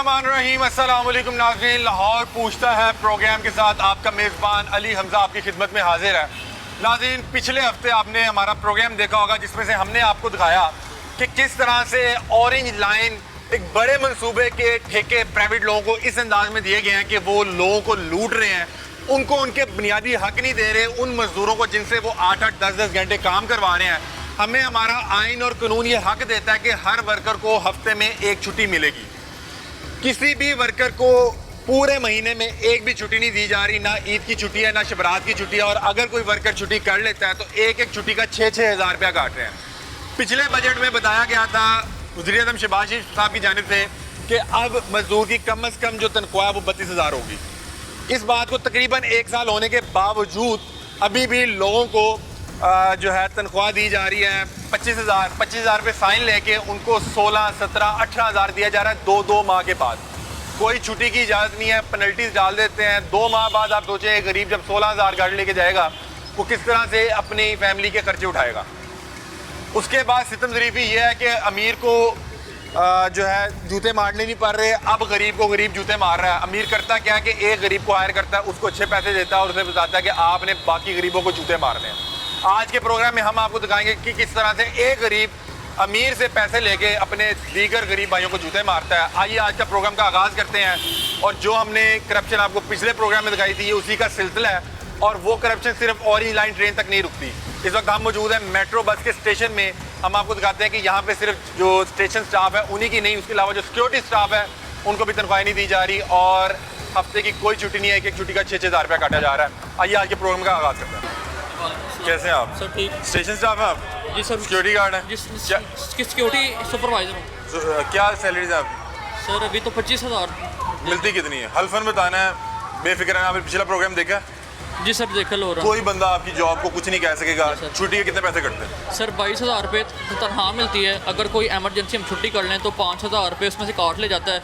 बिस्मिल्लाहिर्रहमानिर्रहीम। अस्सलाम वालेकुम नाज़रीन। लाहौर पूछता है प्रोग्राम के साथ आपका मेज़बान अली हमज़ा आपकी खिदमत में हाजिर है। नाज़रीन, पिछले हफ्ते आपने हमारा प्रोग्राम देखा होगा जिसमें से हमने आपको दिखाया कि किस तरह से ऑरेंज लाइन एक बड़े मंसूबे के ठेके प्राइवेट लोगों को इस अंदाज में दिए गए हैं कि वो लोगों को लूट रहे हैं, उनको उनके बुनियादी हक नहीं दे रहे। उन मजदूरों को जिनसे वो 8-8, 10-10 घंटे काम करवा रहे हैं, हमें हमारा आइन और कानून ये हक देता है कि हर वर्कर को हफ्ते में एक छुट्टी मिलेगी। किसी भी वर्कर को पूरे महीने में एक भी छुट्टी नहीं दी जा रही, ना ईद की छुट्टी है ना शबरात की छुट्टी है। और अगर कोई वर्कर छुट्टी कर लेता है तो एक एक छुट्टी का 6-6 हज़ार रुपया काट रहे हैं। पिछले बजट में बताया गया था वज़ीर-ए-आज़म शहबाज शरीफ साहब की जानिब से कि अब मजदूर की कम अज़ कम जो तनख्वाह है वो 32,000 होगी। इस बात को तकरीबन 1 साल होने के बावजूद अभी भी लोगों को जो है तनख्वाह दी जा रही है 25,000 रुपये फ़ाइन लेके उनको 16, 17, 18,000 दिया जा रहा है 2 माह के बाद। कोई छुट्टी की इजाज़त नहीं है, पेनल्टीज डाल देते हैं। 2 माह बाद आप सोचें गरीब जब 16,000 गाड़ी लेके जाएगा वो किस तरह से अपनी फैमिली के खर्चे उठाएगा। उसके बाद सितम ज़रीफ़ी ये है कि अमीर को जो है जूते मारने नहीं पड़ रहे, अब गरीब को गरीब जूते मार रहा है। अमीर करता क्या है कि एक गरीब को हायर करता है, उसको अच्छे पैसे देता है और उसे बताता है कि आपने बाकी गरीबों को जूते मारने हैं। आज के प्रोग्राम में हम आपको दिखाएंगे कि किस तरह से एक गरीब अमीर से पैसे लेके अपने दीगर गरीब भाइयों को जूते मारता है। आइए आज का प्रोग्राम का आगाज़ करते हैं। और जो हमने करप्शन आपको पिछले प्रोग्राम में दिखाई थी ये उसी का सिलसिला है। और वो करप्शन सिर्फ ऑरेंज लाइन ट्रेन तक नहीं रुकती। इस वक्त हम मौजूद हैं मेट्रो बस के स्टेशन में। हम आपको दिखाते हैं कि यहाँ पे सिर्फ जो स्टेशन स्टाफ है उन्हीं की नहीं, उसके अलावा जो सिक्योरिटी स्टाफ है उनको भी तनख्वाह नहीं दी जा रही और हफ्ते की कोई छुट्टी नहीं है। एक छुट्टी का 6-6 हज़ार रुपया काटा जा रहा है। आइए आज के प्रोग्राम का आगाज़ करते हैं। कैसे हैं आप? सर ठीक। स्टेशन स्टाफ है आप? जी सर। सिक्योरिटी गार्ड है? सिक्योरिटी सुपरवाइजर हूँ। क्या सैलरीज है आपकी? सर अभी तो 25,000 मिलती कितनी है? हल्फन बताना है, बेफिक्र है। आपने पिछला प्रोग्राम देखा? जी सर देखा लो रहा। कोई बंदा आपकी जॉब को कुछ नहीं कह सकेगा। छुट्टी के कितने पैसे कटते हैं? सर 22,000 रुपये तनख्वाह मिलती है। अगर कोई एमरजेंसी हम छुट्टी कर लें तो 5,000 रुपये उसमें से काट ले जाता है।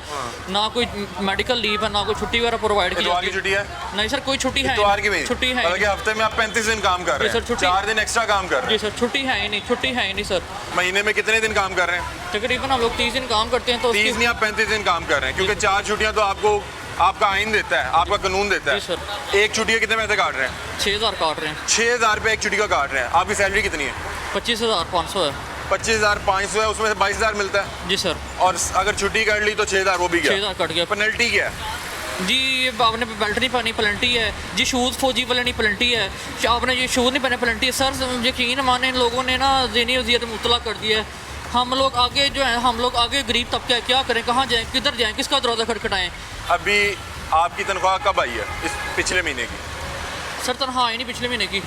ना कोई मेडिकल लीव है ना कोई छुट्टी वगैरह प्रोवाइड की जाती है। छुट्टी है? नहीं सर कोई छुट्टी है नहीं। छुट्टी है हफ्ते में आप 35 दिन काम कर रहे हैं, 4 दिन एक्स्ट्रा काम कर रहे हैं। जी सर छुट्टी है ही नहीं, छुट्टी है ही नहीं सर। महीने में कितने दिन काम कर रहे हैं? तकरीबन हम लोग 30 दिन काम करते हैं। तो 30 नहीं आप 35 दिन काम कर रहे हैं क्योंकि 4 छुट्टियां तो आपको आपका आइन देता है, आपका कानून देता है। सर एक छुट्टी के कितने पैसे काट रहे हैं? 6,000 काट रहे हैं। 6,000 रुपये एक छुट्टी का काट रहे हैं। आपकी सैलरी कितनी है? 25,500 है। 25,500 है, उसमें से 22,000 मिलता है। जी सर। और अगर छुट्टी कर ली तो 6,000 वो भी गया। 6,000 कट गया। पेनल्टी क्या है? जी आपने बेल्ट नहीं पहनी पेनल्टी है जी। शूज़ फौजी वाले नहीं पेनल्टी है। आपने ये शूज़ नहीं पहने पेनल्टी है। सर यकीन माने इन लोगों ने ना ज़हनी अज़ियत में मुब्तला कर दिया है। हम लोग आगे जो है हम लोग आगे गरीब तबका क्या करें, कहाँ जाएँ, किधर जाएँ, किसका दरवाज़ा खटखटाएँ? अभी आपकी तनख्वाह कब आई है? इस पिछले महीने की? सर तनख्वाह आई नहीं पिछले महीने की।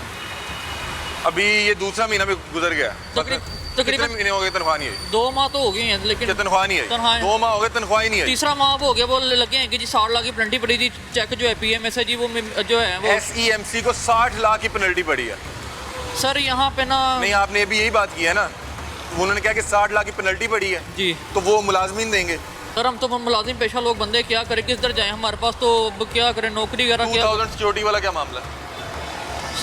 अभी ये दूसरा महीना भी गुजर गया। तकरीबन महीने हो गए तनख्वाह नहीं आई? 2 माह तो हो गए हैं लेकिन तनख्वाह नहीं आई। 2 माह हो गए तनख्वाह ही नहीं आई। तीसरा माह हो गया। वो लगे हैं कि जी 60 लाख की पेनल्टी पड़ी थी। चेक जो है PMS है जी वो जो है वो SEMC को 60 लाख की पेनल्टी पड़ी है। सर यहाँ पे ना नहीं आपने अभी यही बात की है ना, उन्होंने कहा कि 60 लाख की पेनल्टी पड़ी है जी, तो वो मुलाजमीन देंगे। सर हम तो मुलाजिम पेशा लोग बंदे क्या करें, किधर जाएं? हमारे पास तो क्या करें, नौकरी वगैरह क्या। 2000 सिक्योरिटी वाला क्या मामला है?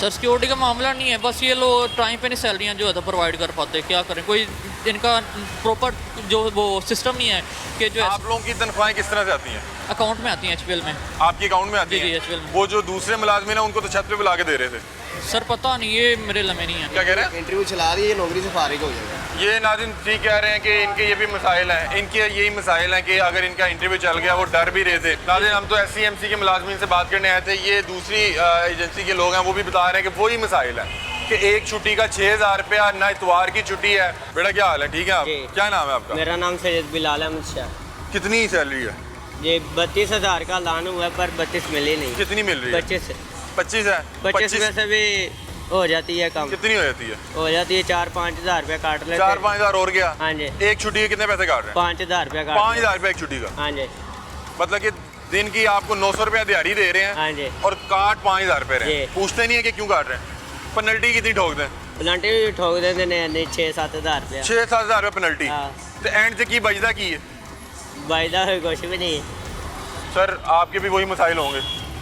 सर सिक्योरिटी का मामला नहीं है, बस ये लोग टाइम पे नहीं सैलरियाँ जो है तो प्रोवाइड कर पाते। क्या करें, कोई इनका प्रॉपर जो वो सिस्टम नहीं है कि जो आप लोगों की तनख्वाहें किस तरह से आती हैं? अकाउंट में आती हैं HPL में। आपके अकाउंट में आती जी, हैं? HPL में। वो जो दूसरे मुलाजमीन है उनको तो छत पे बुला के दे रहे थे। सर पता नहीं, ये मेरे लम्हे नहीं है। क्या कह रहे हैं? इंटरव्यू चला रही है, नौकरी से फारिग हो जाएगा। ये नाज़रीन ठीक कह रहे हैं कि इनके ये भी मसाइल हैं। इनके यही मसाइल हैं कि अगर इनका इंटरव्यू चल गया, वो डर भी रहे थे। नाज़रीन हम तो SEMC के मुलाजमीन से बात करने आए थे। ये दूसरी एजेंसी के लोग हैं, वो भी बता रहे हैं कि वही मसाइल है कि एक छुट्टी का 6,000 रुपया, ना इतवार की छुट्टी है। बेटा क्या हाल है? ठीक है आप? क्या नाम है आपका? मेरा नाम सैयद बिलाल अहमद शाह। कितनी सैलरी है? ये 32,000 का ऐलान हुआ है पर 32 मिली नहीं। कितनी मिल रही है? 25 है। 25 में से भी हो जाती है कम। कितनी हो जाती है? हो जाती है 4-5 हज़ार रुपया काट लेते। 4-5 हज़ार और गया। हाँ जी। एक छुट्टी के कितने पैसे काट रहे हैं? 5,000 रुपया काट। 5,000 रुपये एक छुट्टी का? हाँ जी। मतलब कि दिन की आपको 900 रुपया दिहाड़ी दे रहे हैं। हाँ जी। और काट 5,000 रुपये रहे हैं। जी। पूछते नहीं है कि क्यों काट रहे हैं? पेनल्टी कितनी ठोक दें? पेनल्टी भी ठोक देते नहीं 6-7 हज़ार रुपया। 6-7 हज़ार रुपये पेनल्टी। हाँ। तो एंड से की बजदा की है? वायदा कुछ भी नहीं। सर आपके भी वही मसाइल होंगे?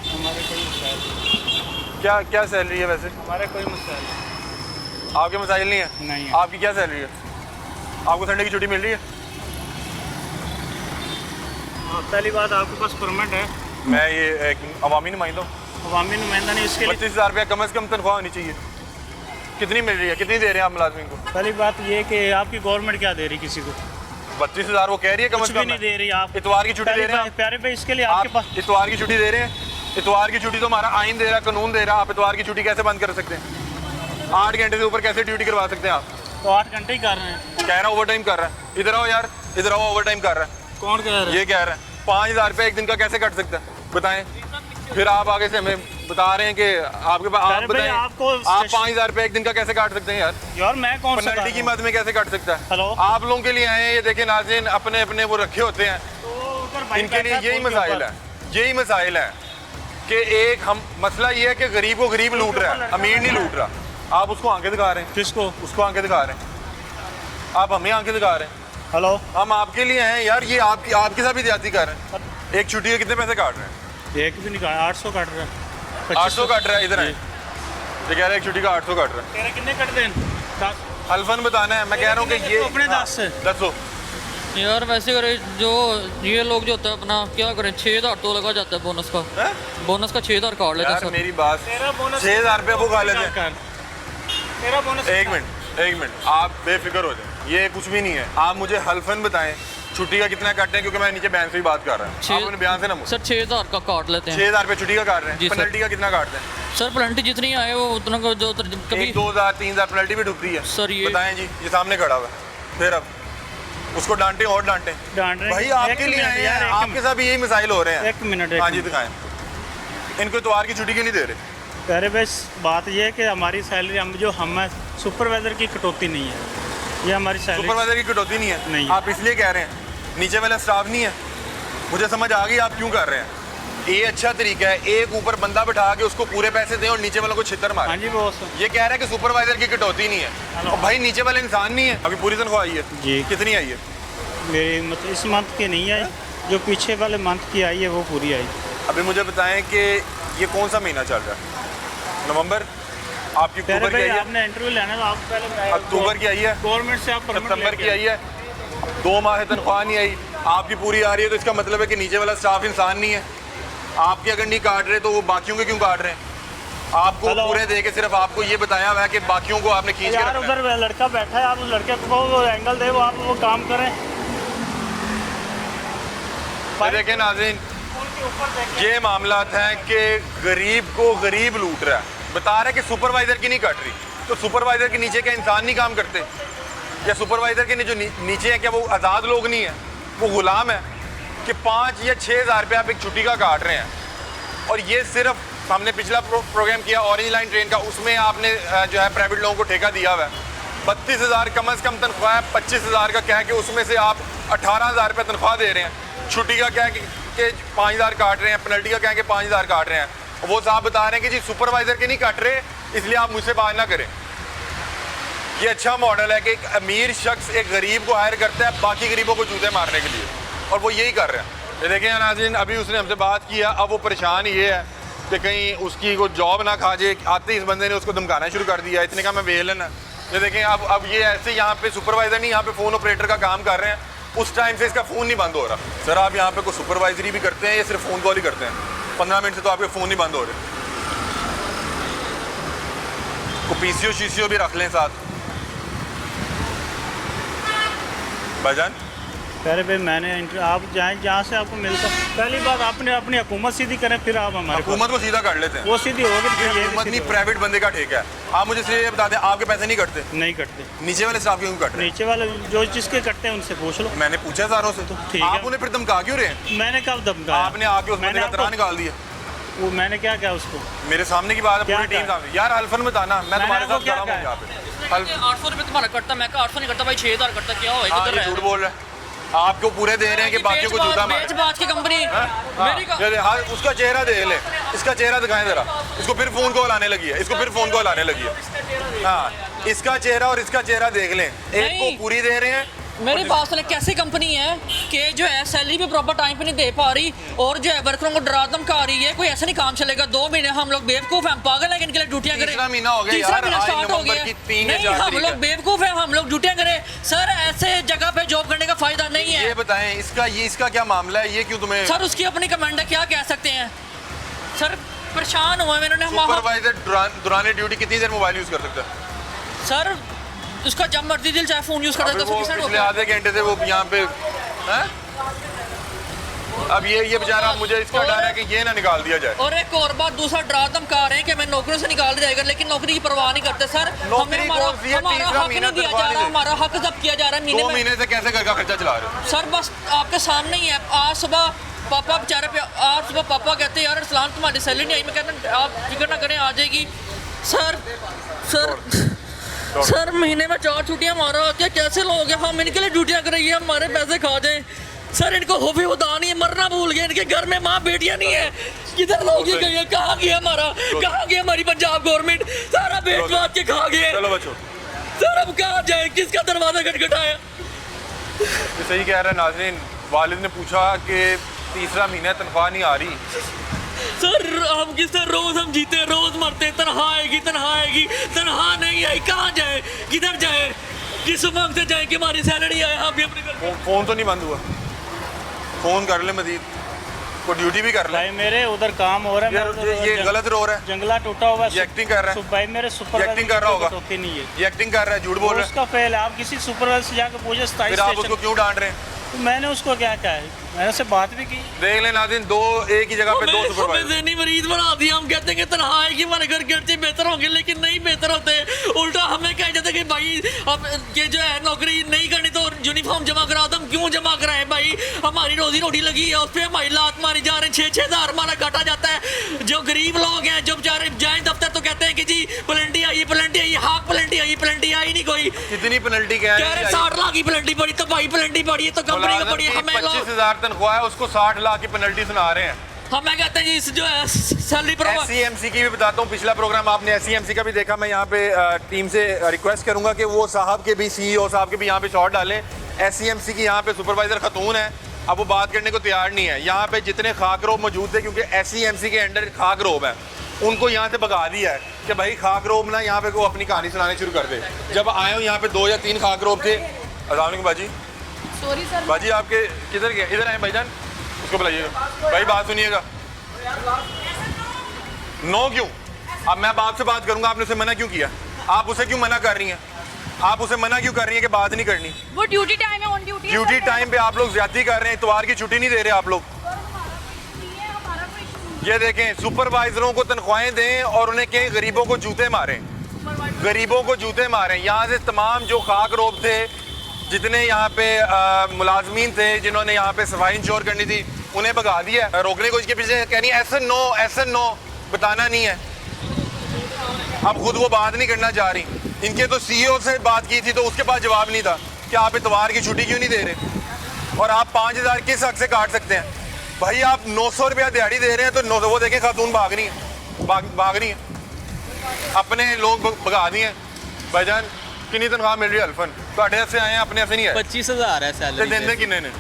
हमारे कोई मसाइल क्या सैलरी है वैसे? हमारे कोई मसाइल आपके मसाइल नहीं है? नहीं है। आपकी क्या सैलरी है? आपको संडे की छुट्टी मिल रही है? पहली बात आपके पास परमिट है, मैं ये एक अवामी नुमाइंदा हूँ। अवामी नुमाइंदा नहीं, इसके लिए 25,000 रुपया कम से कम तनख्वाह होनी चाहिए। कितनी मिल रही है, कितनी दे रहे हैं आप मुलाजमिन को? पहली बात ये कि आपकी गवर्नमेंट क्या दे रही किसी को? 32,000 वो कह रही है कम कुछ से भी कम नहीं दे रही। आप इतवार की छुट्टी दे रहे हैं आप? प्यारे भाई, इसके लिए आपके पास आप इतवार की छुट्टी दे रहे हैं? इतवार की छुट्टी तो हमारा आइन दे रहा है, कानून दे रहा है। आप इतवार की छुट्टी कैसे बंद कर सकते हैं? 8 घंटे से ऊपर कैसे ड्यूटी करवा सकते हैं आप? तो 8 घंटे ही कर रहे हैं। कह रहा ओवर टाइम कर रहा है। इधर आओ यार, इधर आओ, ओवर टाइम कर रहा है। कौन कह रहा है? ये कह रहा है 5,000 रुपये एक दिन का कैसे कट सकता है, बताएं। फिर आप आगे से हमें बता रहे हैं कि आपके पास, आप अरे भाई, बताएं आपको आप 5,000 रुपये एक दिन का कैसे काट सकते हैं यार? यार मैं कौन सा पेनल्टी की मद में कैसे काट सकता है? हेलो। आप लोगों के लिए आए हैं, ये देखें नाज़रीन, अपने अपने वो रखे होते हैं। तो उधर भाई इनके लिए बैठा यही फोन के मसाइल ऊपर। है, यही मसाइल है कि एक हम मसला ये है कि गरीब को गरीब लूट रहा है, अमीर नहीं लूट रहा। आप उसको आंखें दिखा रहे हैं, किसको? उसको आंखें दिखा रहे हैं, आप हमें आंखें दिखा रहे हैं। हेलो। हम आपके लिए हैं यार, ये आपके साथ भी ज्यादती कर रहे हैं। एक छुट्टी के कितने पैसे काट रहे हैं? एक भी नहीं कहा, 800 काट रहा है। 800 काट रहा है। इधर है, ये कह रहे हैं एक छुट्टी का 800 काट रहा है। तेरे कितने कट दें? 10। हल्फन बताना है, मैं कह रहा हूँ कि ये अपने 10 से। 10 यार वैसे करे जो ये लोग जो होता है अपना क्या करें, 6,000 तो लगा जाता है बोनस का। हैं? बोनस का 6,000 काट लेते हैं यार सर। मेरी बात, तेरा बोनस 6,000 रुपये वो खा लेते हैं। कर। तेरा बोनस एक मिनट, आप बेफिक्र हो जाए, ये कुछ भी नहीं है। आप मुझे हल्फन बताएं छुट्टी का कितना काटते हैं, क्योंकि मैं नीचे बयान से भी बात कर रहा हूँ। आप अपने बयान से ना मुझे सर 6,000 का काट लेते हैं। 6,000 रुपये छुट्टी का काट रहे जी हैं, सर। पेनल्टी का कितना काटते हैं? सर पेनल्टी जितनी आए वो उतना का जो कभी 1-2,000 3,000 पेनल्टी भी डूबती है। सर ये बताएं जी, ये सामने खड़ा हुआ है। फिर अब उसको डांटे और डांटे। डांट रहे हैं। भाई आपके एक लिए मिनट आए यार, हैं, एक आपके साथ भी यही मिसाइल हो रहे हैं। एक मिनट। हाँ जी दिखाएं, इनको इतवार की छुट्टी क्यों नहीं दे रहे? अरे बस बात ये है कि हमारी सैलरी हम सुपरवाइजर की कटौती नहीं है, ये हमारी सैलरी। सुपरवाइजर की कटौती नहीं है? नहीं। आप इसलिए कह रहे हैं नीचे वाला स्टाफ नहीं है? मुझे समझ आ गई आप क्यों कर रहे हैं। ये अच्छा तरीका है, एक ऊपर बंदा बैठा के उसको पूरे पैसे दें और नीचे वालों को छितर हाँ मारे। जी बॉस। ये कह रहा है कि सुपरवाइजर की कटौती नहीं है। हेलो। और भाई नीचे वाले इंसान नहीं है। अभी पूरी तनख्वाह आई है जी। कितनी आई है? मेरी मतलब इस मंथ की नहीं आई, जो पीछे वाले मंथ की आई है वो पूरी आई। अभी मुझे बताएं कि ये कौन सा महीना चल रहा है? नवंबर? आपकी पहले अक्टूबर की भाई आई है? आपने इंटरव्यू लेना तो आप पहले अक्टूबर की आई है? गवर्नमेंट से आप permit सितंबर लेके की आई है? 2 माह से तनख्वाह नहीं आई, आपकी पूरी आ रही है, तो इसका मतलब है कि नीचे वाला स्टाफ इंसान नहीं है। आपके अगर नहीं काट रहे तो वो बाकियों के क्यों काट रहे हैं? आपको हेलो। पूरे दे के सिर्फ आपको ये बताया हुआ है कि बाकियों को आपने खींच के यार रखना है। उधर लड़का बैठा है, आप उस लड़के को वो एंगल दे, वो आप वो काम करें। ये देखें नाज़रीन, उनके ऊपर देखें। ये मामलात हैं कि गरीब को गरीब लूट रहा है। बता रहा है कि सुपरवाइजर की नहीं कट रही, तो सुपरवाइजर के नीचे क्या इंसान नहीं काम करते? या सुपरवाइजर के जो नीचे है क्या वो आज़ाद लोग नहीं है, वो गुलाम है? कि 5 या 6,000 रुपये आप एक छुट्टी का काट रहे हैं। और ये सिर्फ हमने पिछला प्रोग्राम किया ऑरेंज लाइन ट्रेन का, उसमें आपने जो है प्राइवेट लोगों को ठेका दिया हुआ है। 32,000 कम से कम तनख्वाह है, 25,000 का कह के उसमें से आप 18,000 रुपये तनख्वाह दे रहे हैं। छुट्टी का कह के 5,000 काट रहे हैं, पेनल्टी का कह के 5,000 काट रहे हैं। वो साहब बता रहे हैं कि जी सुपरवाइजर के नहीं काट रहे, इसलिए आप मुझसे बात ना करें। ये अच्छा मॉडल है कि एक अमीर शख्स एक गरीब को हायर करता है बाकी गरीबों को जूते मारने के लिए, और वो यही कर रहे हैं। ये देखें नाज़रीन, अभी उसने हमसे बात किया, अब वो परेशान ये है कि कहीं उसकी कोई जॉब ना खा जाए। आते ही इस बंदे ने उसको धमकाना शुरू कर दिया, इतने का मैं वेलन है। ये देखें अब ये ऐसे यहाँ पे सुपरवाइज़र नहीं, यहाँ पे फ़ोन ऑपरेटर का काम कर रहे हैं। उस टाइम से इसका फ़ोन नहीं बंद हो रहा। सर आप यहाँ पे कोई सुपरवाइजरी भी करते हैं या सिर्फ फ़ोन कॉल ही करते हैं? 15 मिनट से तो आपके फ़ोन नहीं बंद हो रहे। को पीसीओ शीसीओ भी रख लें साथ भाईजान। पहले भाई मैंने आप जाएँ जहाँ से आपको मिलता। पहली बात आपने अपनी हुकूमत सीधी करें, फिर आप हमारे हुकूमत को सीधा कर लेते हैं। वो सीधी होगी, फिर ये हुकूमत भी नहीं, सीधी प्राइवेट बंदे का ठेका है। आप मुझे सिर्फ ये बता दें, आपके पैसे नहीं कटते? होगी। नहीं कटते। नीचे वाले स्टाफ क्यों कट रहे हैं? नीचे वाले जो जिसके कटते हैं उनसे पूछ लो। मैंने पूछा सारों से, ठीक है। आप उन्हें फिर धमका क्यों रहे हैं? मैंने कब धमकाया? आपने आके उस बंदे का तरा निकाल दिया। वो मैंने क्या किया उसको? मेरे सामने की बात है, क्या पूरी टीम कहा? सामने। यार हल्फन बताना, मैं तुम्हारे आपको साथ क्या खड़ा हूँ कहा? यहाँ पे। 800 रुपये तुम्हारा कटता, मैं कहा 800 नहीं करता भाई, 6,000 करता, क्या हो हाँ, ये झूठ बोल रहा है। आपको पूरे दे रहे हैं कि बाकियों को जूता मारे। बेच की कंपनी मेरी का हाँ, हाँ, उसका चेहरा देख ले, इसका चेहरा दिखाएं जरा। इसको फिर फोन कॉल आने लगी है, इसको फिर फोन कॉल आने लगी है। हाँ, इसका चेहरा और इसका चेहरा देख लें। एक को नहीं। पूरी दे रहे हैं, मेरी बात सुने, कैसी कंपनी है कि जो है सैलरी भी प्रॉपर टाइम पे नहीं दे पा रही और जो है वर्करों को डरा धमका रही है। कोई ऐसा नहीं काम चलेगा। 2 महीने हम लोग बेवकूफ हैं, हम पागल हैं कि इनके लिए ड्यूटियां करें। तीसरा महीना हो गया तीसरा यार, महीना आज स्टार्ट हो नवंबर गया। की 3 या नहीं, 4 हम तारीख लोग है। बेवकूफ हैं, हम लोग ड्यूटियां करें। सर ऐसे जगह पे जॉब करने का फायदा नहीं है। ये बताएं इसका क्या मामला है, ये क्यों तुम्हें सर उसकी अपनी कमांड है, क्या कह सकते हैं सर। परेशान हुए मैंने सुपरवाइजर दौरान ड्यूटी कितनी देर मोबाइल यूज कर सकता है? सर उसका जब मर्जी दिल चाहे फोन यूज कर अबे देता वो है। पिछले आधे घंटे से वो यहाँ पे हैं? अब ये बेचारा, मुझे इसका डर है कि ये ना निकाल दिया जाए। और एक और बात, दूसरा डरा धमका रहे हैं कि मैं नौकरियों से निकाल दिया जाएगा, लेकिन नौकरी की परवाह नहीं करते सर। नौकरी हमें हमारा कौन सी है? हमारा तीसरा हक महीना नहीं दिया तनख्वाह जा नहीं रहा, दे। हमारा हक जब्त किया जा रहा है 2 महीने में। महीने से कैसे घर का खर्चा चला रहे हो? सर बस आपके सामने ही है। आज सुबह पापा बेचारे पे, आज सुबह पापा कहते हैं यार इस्लाम तुम्हारी सैलरी नहीं आई। मैं कहता हूँ आप फिक्र ना करें, आ जाएगी। सर सर महीने में 4 छुट्टियां मारा क्या? कैसे लोग हैं? हम इनके लिए ड्यूटियां कराइए, हमारे पैसे खा जाएं। सर इनको होफी खुदा नहीं है, मरना भूल गए। इनके घर में माँ बेटियां नहीं है। किधर लोग ये गए? कहाँ गया हमारा, कहाँ गया हमारी पंजाब गवर्नमेंट? सारा बेच बात के खा गए। चलो बच्चों, सर अब कहाँ जाए? किसका दरवाजा खटखटाया? ये सही कह रहा है नाज़रीन। वालिद ने पूछा कि तीसरा महीना तनख्वाह नहीं आ रही। सर हम किससे रोज हम जीते, रोज मरते। तनख्वाह आएगी, तनख्वाह आएगी, तनख्वाह नहीं आई। कहाँ जाए, किधर जाए, किस उमंग से जाए कि हमारी सैलरी आए? हम भी अपने घर फोन तो नहीं बंद हुआ? फोन कर ले मजीद, को ड्यूटी भी कर ले भाई मेरे उधर काम हो रहा है। यार। मैं ये गलत रो रहा है, जंगला टूटा हुआ है। ये एक्टिंग कर रहा है। भाई मेरे सुपर एक्टिंग कर रहा होगा। होती नहीं है, ये एक्टिंग कर रहा है, झूठ बोल रहा है। उसका फेल है। आप किसी सुपरवाइजर से जाकर पूछे फिर आप उसको क्यों डांट रहे हैं? तो मैंने उसको क्या कहा है, मैंने उससे बात भी की। देख ले नाज़रीन, दो एक ही जगह पे 2 सुपरवाइजर। ज़हनी मरीज बना दिया। हम कहते हैं कि तनख्वाह आएगी, हमारे घर खर्चे बेहतर होंगे, लेकिन नहीं बेहतर होते। उल्टा हमें कह जाते कि भाई अब ये जो है नौकरी नहीं करनी तो यूनिफॉर्म जमा करा दो। हम क्यों जमा कराएं भाई? हमारी रोजी रोटी लगी है, उस पर हमारी लात मारी जा रही है। 6-6 हज़ार हमारा घाटा जाता है। जो गरीब लोग हैं, जो बेचारे जाए दफ्तर तो कहते हैं कि जी पेनल्टी आई, पेनल्टी आई, हाँ पेनल्टी आई, पेनल्टी आई नहीं कोई। कितनी पेनल्टी कह कह रहे 60 लाख की पेनल्टी पड़ी, तो भाई पेनल्टी पड़ी है तो कंपनी को पड़ी है। हमें 25,000 तनख्वाह है, उसको 60 लाख की पेनल्टी सुना रहे हैं। हमें कहते हैं जी इस जो है सैलरी पर SCMC की भी बताता हूँ। पिछला प्रोग्राम आपने SCMC का भी देखा। मैं यहाँ पे टीम से रिक्वेस्ट करूँगा कि वो साहब के भी, CEO साहब के भी यहाँ पे शॉट डालें। SCMC की यहाँ पे सुपरवाइजर खतून है, अब वो बात करने को तैयार नहीं है। यहाँ पे जितने खाकरोब मौजूद थे, क्योंकि SCMC के अंडर खाकरोब है, उनको यहाँ से भगा दिया है कि भाई खाकरोब ना यहाँ पे को अपनी कहानी सुनाने शुरू कर दे। जब आए हो यहाँ पे 2 या 3 खाकरोब थे। अस्सलाम वालेकुम बाजी। Sorry sir. बाजी आपके किधर गए? इधर आए भाईजान, उसको बुलाइएगा। भाई बात सुनिएगा। नो क्यों? अब मैं बाप से बात करूंगा, आपने उसे मना क्यों किया? आप उसे क्यों मना कर रही हैं? आप उसे मना क्यों कर रही हैं कि बात नहीं करनी? वो ड्यूटी टाइम है, ऑन ड्यूटी। ड्यूटी टाइम पे आप लोग ज्यादती कर रहे हैं, इतवार की छुट्टी नहीं दे रहे आप लोग। ये देखें, सुपरवाइजरों को तनख्वाहें दें और उन्हें कहीं गरीबों को जूते मारें, गरीबों को जूते मारें। यहाँ से तमाम जो खाक रोब थे, जितने यहाँ पे मुलाजमीन थे, जिन्होंने यहाँ पे सफाई इंश्योर करनी थी, उन्हें भगा दिया। रोकने को इसके पीछे कहनी ऐसा नो बताना नहीं है। अब खुद वो बात नहीं करना चाह रही। इनके तो CEO से बात की थी तो उसके पास जवाब नहीं था कि आप इतवार की छुट्टी क्यों नहीं दे रहे, और आप 5,000 किस हक से काट सकते हैं? भाई आप 900 रुपया दिहाड़ी दे रहे हैं तो वो देखें खातून भाग रही है, भाग रही है। अपने लोग भगा दिए। भाईजान कितनी तनख्वाह मिल रही है? अल्फन तो से आए हैं, अपने से नहीं है। 25,000 है सैलरी। देने किन्ने ने?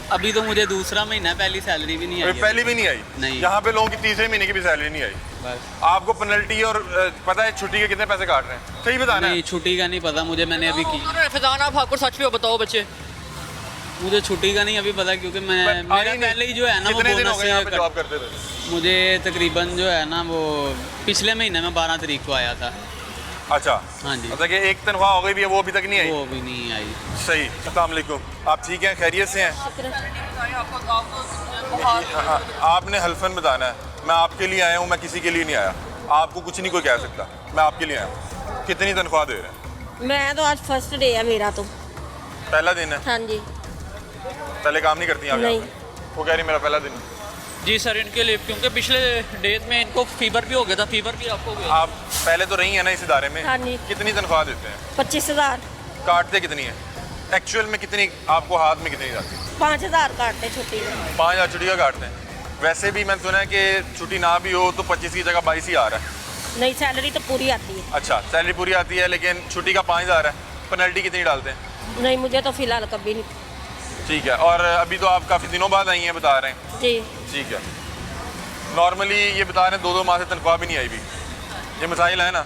अभी तो मुझे दूसरा महीना, पहली सैलरी भी नहीं आई। पहली भी नहीं आई? नहीं। यहाँ पे लोगों की तीसरे महीने की भी सैलरी नहीं आई। बस आपको पेनल्टी और पता है छुट्टी के कितने पैसे काट रहे हैं? सही बताना नहीं, है। छुट्टी का नहीं पता मुझे, मैंने अभी की। फैजान आप आपको सच पे बताओ बच्चे। मुझे छुट्टी का नहीं अभी पता, क्योंकि मैं मेरा पहले ही जो है ना वो कितने दिन हो बोनस गए यहाँ पे से जॉब करते थे? मुझे तकरीबन जो है ना वो पिछले महीने में 12 तारीख को आया था। अच्छा हाँ जी। मतलब कि एक तनख्वाह हो गई भी है, वो अभी तक नहीं आई? वो भी नहीं आई। सही। अस्सलाम वालेकुम, आप ठीक हैं, खैरियत से हैं? आपने हल्फन बताना है। मैं आपके लिए आया हूँ, मैं किसी के लिए नहीं आया। आपको कुछ नहीं कोई कह सकता, मैं आपके लिए आया हूँ। कितनी तनख्वाह दे रहे हैं? मैं तो आज फर्स्ट डे है मेरा तो। पहला दिन है? हाँ जी। पहले काम नहीं करती आप? नहीं। वो कह रही मेरा पहला दिन है। जी सर, इनके लिए क्योंकि पिछले डेज में इनको फीवर भी हो गया था। फीवर भी आपको हो गया? आप पहले तो रही हैं ना इस इदारे में? हाँ जी। कितनी तनख्वाह देते हैं? 25,000। काटते कितनी है एक्चुअल में? कितनी आपको हाथ में कितनी जाती है? 5,000 काटते छुट्टी में। 5,000 छुट्टी का काटते हैं? वैसे भी मैंने सुना है कि छुट्टी ना भी हो तो 25 की जगह 22 ही आ रहा है। नहीं, सैलरी तो पूरी आती है। अच्छा, सैलरी पूरी आती है लेकिन छुट्टी का 5,000 है। पेनल्टी कितनी डालते हैं? नहीं, मुझे तो फिलहाल कभी नहीं। ठीक है, और अभी तो आप काफ़ी दिनों बाद आई हैं बता रहे हैं। जी। ठीक है, नॉर्मली ये बता रहे हैं 2-2 माह से तनख्वाह भी नहीं आई भी, ये मसाइल है ना।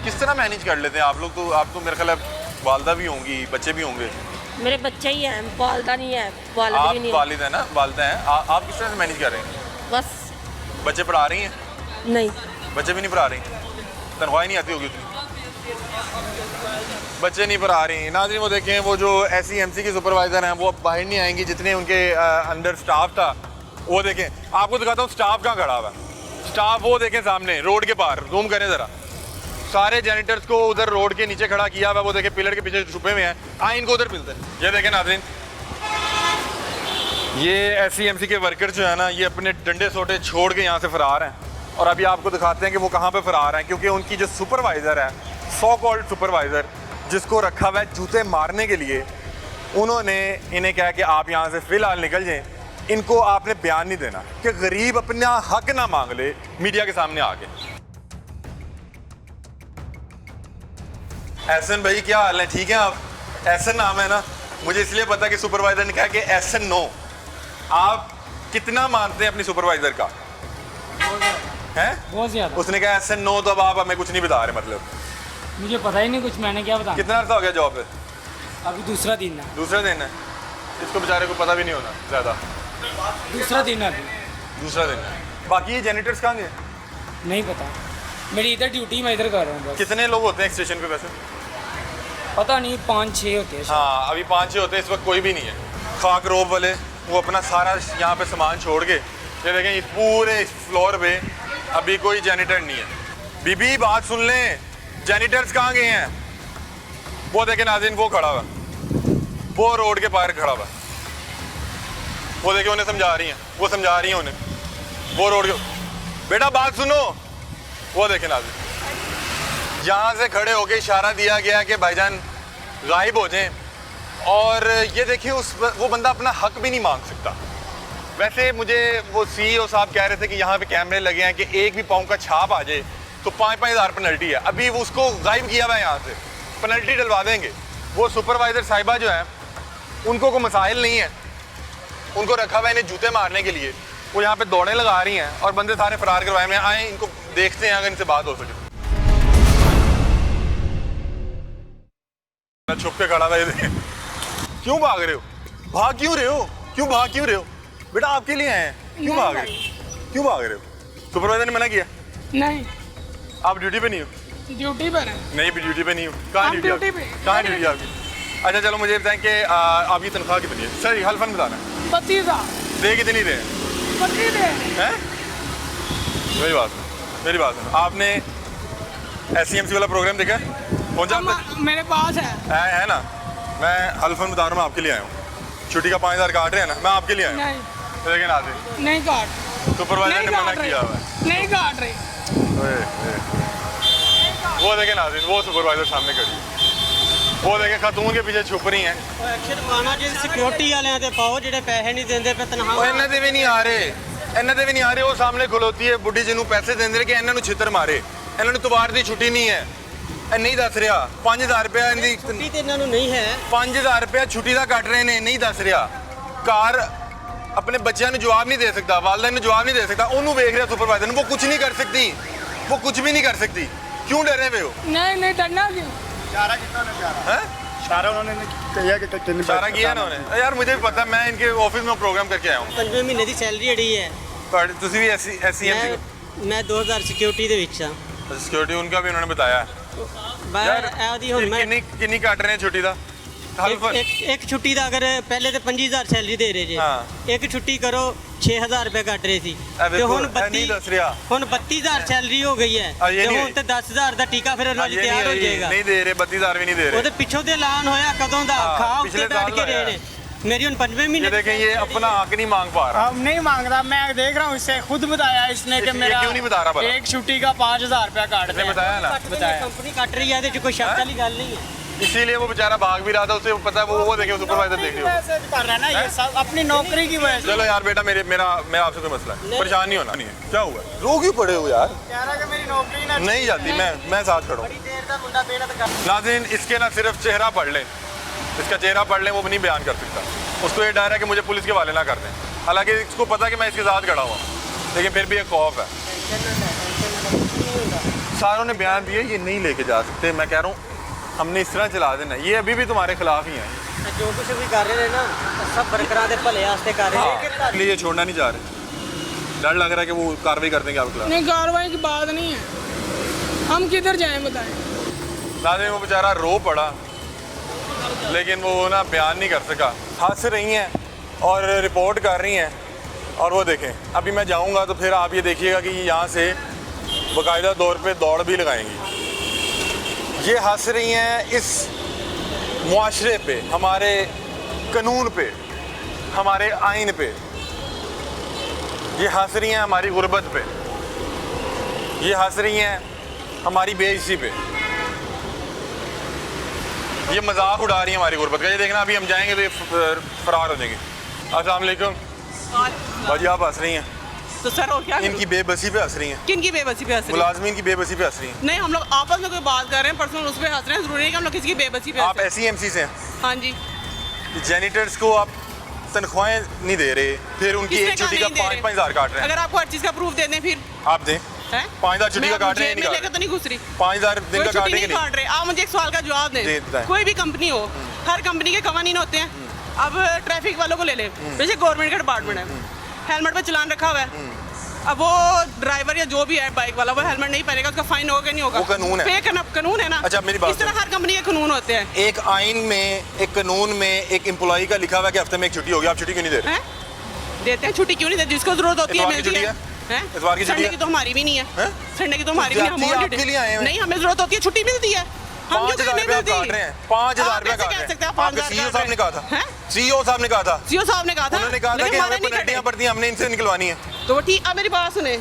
किस तरह मैनेज कर लेते हैं आप लोग? तो आप तो मेरे ख्याल है वालदा भी होंगी, बच्चे भी होंगे। मेरे बच्चे ही हैं, वालदा नहीं है, वालिद आप भी नहीं है। वालिद हैं ना, वालदा हैं। आप किस तरह से मैनेज कर रहे हैं? बस। बच्चे पढ़ा रही हैं? नहीं। बच्चे भी नहीं पढ़ा रही, तनख्वाह ही नहीं आती होगी उतनी, बच्चे नहीं पढ़ा रही। नाज़रीन वो देखें, वो जो SEMC की सुपरवाइज़र हैं वो अब बाहर नहीं आएंगी, जितने उनके अंडर स्टाफ था वो देखें। आपको दिखाता हूँ स्टाफ कहाँ खड़ा हुआ है। स्टाफ वो देखें सामने रोड के पार, जूम करें ज़रा, सारे जैनिटर्स को उधर रोड के नीचे खड़ा किया हुआ, वो देखें पिलर के पीछे छुपे हुए हैं। आए इनको उधर मिलते हैं। ये देखें नाज़रीन, ये SEMC के वर्कर जो है ना, ये अपने डंडे सोटे छोड़ के यहाँ से फरार हैं। और अभी आपको दिखाते हैं कि वो कहाँ पे फरार हैं, क्योंकि उनकी जो सुपरवाइज़र है, सो कॉल्ड सुपरवाइज़र, जिसको रखा हुआ है जूते मारने के लिए, उन्होंने इन्हें कहा कि आप यहाँ से फ़िलहाल निकल जाएं, इनको आपने बयान नहीं देना कि गरीब अपना हक ना मांग ले मीडिया के सामने आके। एहसन भाई क्या हाल है? ठीक है आप? एहसन नाम है ना, मुझे इसलिए पता कि सुपरवाइज़र ने कहा कि एहसन नो। आप कितना मानते हैं अपनी सुपरवाइज़र का? हैं? बहुत ज़्यादा। उसने कहा एहसन नो, तो अब आप हमें कुछ नहीं बता रहे। मतलब मुझे पता ही नहीं कुछ, मैंने क्या बताया। कितना अर्सा हो गया जॉब पे? अभी दूसरा दिन है। दूसरा दिन है, इसको बेचारे को पता भी नहीं होना ज़्यादा। दूसरा दिन है अभी। दूसरा दिन है। बाकी ये जेनिटर्स कहाँ गए? नहीं पता, मेरी इधर ड्यूटी मैं इधर कर रहा हूँ बस। कितने लोग होते हैं स्टेशन पे वैसे? पता नहीं, 5-6 होते हैं शायद। हाँ, अभी 5-6 होते हैं, इस वक्त कोई भी नहीं है। खाक रोब वाले वो अपना सारा यहाँ पे सामान छोड़ के, ये देखें इस पूरे फ्लोर पे अभी कोई जेनिटर नहीं है। बीबी बात सुन लें, जेनिटर्स कहाँ गए हैं? वो देखें नाज़रीन, वो खड़ा हुआ, वो रोड के पार खड़ा हुआ, वो देखें उन्हें समझा रही हैं, वो समझा रही हैं उन्हें, वो रोड के, बेटा बात सुनो। वो देखें नाज़रीन, यहाँ से खड़े होके इशारा दिया गया कि भाईजान गायब हो जाएं, और ये देखिए वो बंदा अपना हक भी नहीं मांग सकता। वैसे मुझे वो CEO साहब कह रहे थे कि यहाँ पे कैमरे लगे हैं कि एक भी पाँव का छाप आ जाए तो 5-5 हज़ार पेनल्टी है। अभी वो उसको गायब किया हुआ है, यहाँ से पेनल्टी डलवा देंगे। वो सुपरवाइज़र साहिबा जो है, उनको कोई मसाइल नहीं है, उनको रखा हुआ है इन्हें जूते मारने के लिए। वो यहाँ पे दौड़े लगा रही हैं और बंदे सारे फरार करवाए में आए। इनको देखते हैं अगर इनसे बात हो सके। छुप के खड़ा था, क्यों भाग रहे हो? भाग क्यों रहे हो? क्यों भाग क्यों रहे हो? बेटा आपके लिए आए हैं, क्यों भाग रहे हो? क्यों भाग रहे हो? सुपरवाइजर ने मना किया? नहीं, आप ड्यूटी पे नहीं हो? ड्यूटी पर है। नहीं भी ड्यूटी पे नहीं हो। कहाँ ड्यूटी पे? कहाँ ड्यूटी आपकी? अच्छा चलो मुझे बताएं कि आपकी तनख्वाह कितनी है? सर हल्फन बताना। 32,000। दे कितनी दे? 32 दे। हैं? मेरी बात मेरी बात सुनो, आपने SEMC वाला प्रोग्राम देखा है? पहुंचा आप तक? मेरे पास है ना? मैं हल्फन बता रहा हूँ, मैं आपके लिए आया हूँ। छुट्टी का 5,000 काट रहे हैं ना, मैं आपके लिए आया हूँ। नहीं, लेकिन आते नहीं काट, सुपरवाइजर ने मना किया हुआ है। नहीं काट रहे। वो देखें नाज़रीन, वो सुपरवाइजर सामने खड़ी है, वो देखें खातून के पीछे छुप रही हैं। एक्शन पाना जे सिक्योरिटी वाले ते पाओ जेडे पैसे नहीं देंदे पे तनख्वाह इन्हां दे भी नहीं आ रहे, इन्हां दे भी नहीं आ रहे। वो सामने खलोती है बुढ़ी जिन्हों पैसे देंदे कि इन्हां नूं छितर मारे, इन्हां नूं तवार दी छुट्टी नहीं है। नहीं दस रहा 5,000 रुपया इनकी छुट्टी ते इन्हां नूं नहीं है। 5,000 रुपया छुट्टी का कट रहे ने, नहीं दस रहा। कार अपने बच्चों ने जवाब नहीं दे सकता, वालदा ने जवाब नहीं दे सकता, उन्होंने वेख रहा सुपरवाइजर, वो कुछ नहीं कर सकती, वो कुछ भी नहीं कर सकती। क्यों डरे हुए हो? नहीं डरना क्यों? इशारा उन्होंने किया ना उन्होंने। यार मुझे भी पता, मैं इनके ऑफिस में प्रोग्राम करके आया हूँ। 5 महीने की सैलरी जड़ी है। ਤੁਸੀਂ ਵੀ SEMC मैं 2000 सिक्योरिटी ਦੇ ਵਿੱਚ ਆ। सिक्योरिटी उनका भी उन्होंने बताया। यार ਇਹਦੀ ਹੁਣ ਮੈਂ किन्नी काट रहे हैं छुट्टी का? एक छुट्टी ਦਾ अगर पहले तो 25,000 सैलरी दे रहे जे, एक छुट्टी करो 6,000 रुपए कट रहे सी ਤੇ ਹੁਣ 32,000 सैलरी हो गई है ਤੇ ਹੁਣ ਤੇ 10,000 ਦਾ ਟੀਕਾ ਫਿਰ ਉਹਨਾਂ ਦੀ ਤਿਆਰ ਹੋ ਜਾਏਗਾ। नहीं दे रहे, 32,000 भी नहीं दे रहे। ਉਹਦੇ ਪਿੱਛੋਂ ਤੇ ਐਲਾਨ ਹੋਇਆ ਕਦੋਂ ਦਾ, ਖਾ ਉੱਤੇ ਬੈਠ ਕੇ ਰਹੇ ਨੇ। मेरी उन 5वें महीने देखें ये अपना हक नहीं मांग पा रहा। नहीं मांग रहा, मैं देख रहा हूँ, इससे खुद बताया इसने कि मेरा क्यों नहीं बता रहा? एक छुट्टी का 5,000 रुपया काट इसने बताया ना, बताया कंपनी काट रही है, तो कोई शक वाली गल नहीं है। इसीलिए वो बेचारा भाग भी रहा था, उसे पता है वो देखे सुपरवाइजर देख रहे हो कर रहा है ना, ये सब अपनी नौकरी की वजह से। चलो यार बेटा मेरा आपसे कोई मसला है, परेशान नहीं होना। नहीं है क्या हुआ, रो क्यों पड़े हो यार? कह रहा कि मेरी नौकरी ना नहीं जाती, मैं साथ खड़ा हूँ। नाज़रीन इसके ना सिर्फ चेहरा पढ़ लें, इसका चेहरा पढ़ लें वो भी नहीं बयान कर सकता। उसको ये डर है कि मुझे पुलिस के हवाले ना कर दें, हालांकि इसको पता है कि मैं इसके साथ खड़ा हुआ, लेकिन फिर भी एक खौफ है। सारों ने बयान दिए ये नहीं लेके जा सकते, मैं कह रहा हूँ हमने इस तरह चला देना, ये अभी भी तुम्हारे खिलाफ ही हैं। जो कुछ भी कर रहे हैं ना सब बरकरार भले वास्ते कर रहे हैं, इसलिए ये छोड़ना नहीं चाह रहे, डर लग रहा है कि वो कार्रवाई कर देंगे आपके खिलाफ। नहीं, कार्रवाई की बात नहीं है, हम किधर जाएं बताएं। नाज़रीन वो बेचारा रो पड़ा, लेकिन वो ना बयान नहीं कर सका, हंस रही हैं और रिपोर्ट कर रही हैं। और वो देखें अभी मैं जाऊंगा तो फिर आप ये देखिएगा कि यहाँ से बाकायदा तौर पे दौड़ भी लगाएंगी। ये हंस रही हैं इस मुआशरे पे, हमारे कानून पे, हमारे आइन पे, ये हंस रही हैं हमारी गुर्बत पे, ये हंस रही हैं हमारी बेइज्जती पे, ये मजाक उड़ा रही है हमारी गुर्बत का। ये देखना अभी हम जाएंगे तो ये फरार हो जाएंगे। अस्सलाम वालेकुम भाजी, आप हंस रही हैं तो सर और क्या? इनकी बेबसी पे हंस रही हैं। किन की बेबसी पे हंस रही हैं? मुलाजमीन की बेबसी पे हंस रही हैं। नहीं, हम लोग आपस में कोई बात कर रहे हैं, पर्सनल उस पे हंस रहे हैं, जरूरी है कि हम लोग किसी की बेबसी पे आप SEMC से हैं? हाँ जी। जेनिटर्स को आप तनख्वाहें नहीं दे रहे, फिर उनकी किसने एक छुट्टी कहा का नहीं दे रहे? 5-5 हज़ार काट रहे हैं। अगर आपको हर चीज का प्रूफ दे दें फिर आप दें, 5,000 छुट्टी का काट रहे हैं, नहीं लेकर तो नहीं घुस रही, 5,000 दिन का काटेंगे नहीं काट रहे। आप मुझे एक सवाल का जवाब जी, दें, बताएं। कोई भी कंपनी हो, हर कंपनी के कवानीन होते हैं। अब ट्रैफिक वालों को ले लें, वैसे गवर्नमेंट का डिपार्टमेंट है, हेलमेट पर चलान रखा हुआ है। अब वो ड्राइवर या जो भी है बाइक वाला वो हेलमेट नहीं पहनेगा, उसका फाइन होगा नहीं होगा? वो कानून है। पे करना कानून है ना। अच्छा मेरी बात इस तरह हर कंपनी के कानून होते हैं। एक आइन में, एक कानून में एक एम्प्लॉय का लिखा हुआ है कि हफ्ते में एक छुट्टी होगी, आप छुट्टी क्यों नहीं दे रहे? देते हैं छुट्टी, क्यों नहीं देते? जिसको जरूरत होती है इतवार की मिलती छुट्टी है। है? इतवार की छुट्टी संडे है? की तो हमारी भी नहीं है, हैं? संडे की तो हमारी भी जाती नहीं, आपके लिए आए हैं। नहीं, हमें जरूरत होती है छुट्टी मिलती है, हम क्यों 5,000 नहीं रुपया मिलती? काट रहे हैं, 5,000 आप रुपया कैसे काट कह रहे सकते हैं। हैं? 5,000 आपके CEO साहब ने कहा था, हैं? CEO साहब ने कहा था, सीओ साहब ने कहा था, उन्होंने कहा था लेकिन कि हमारे हमें नहीं पेनल्टियां कटे। पड़ती हैं, हमने इनसे निकलवानी है। तो ठीक, अब मेरी बात सुने,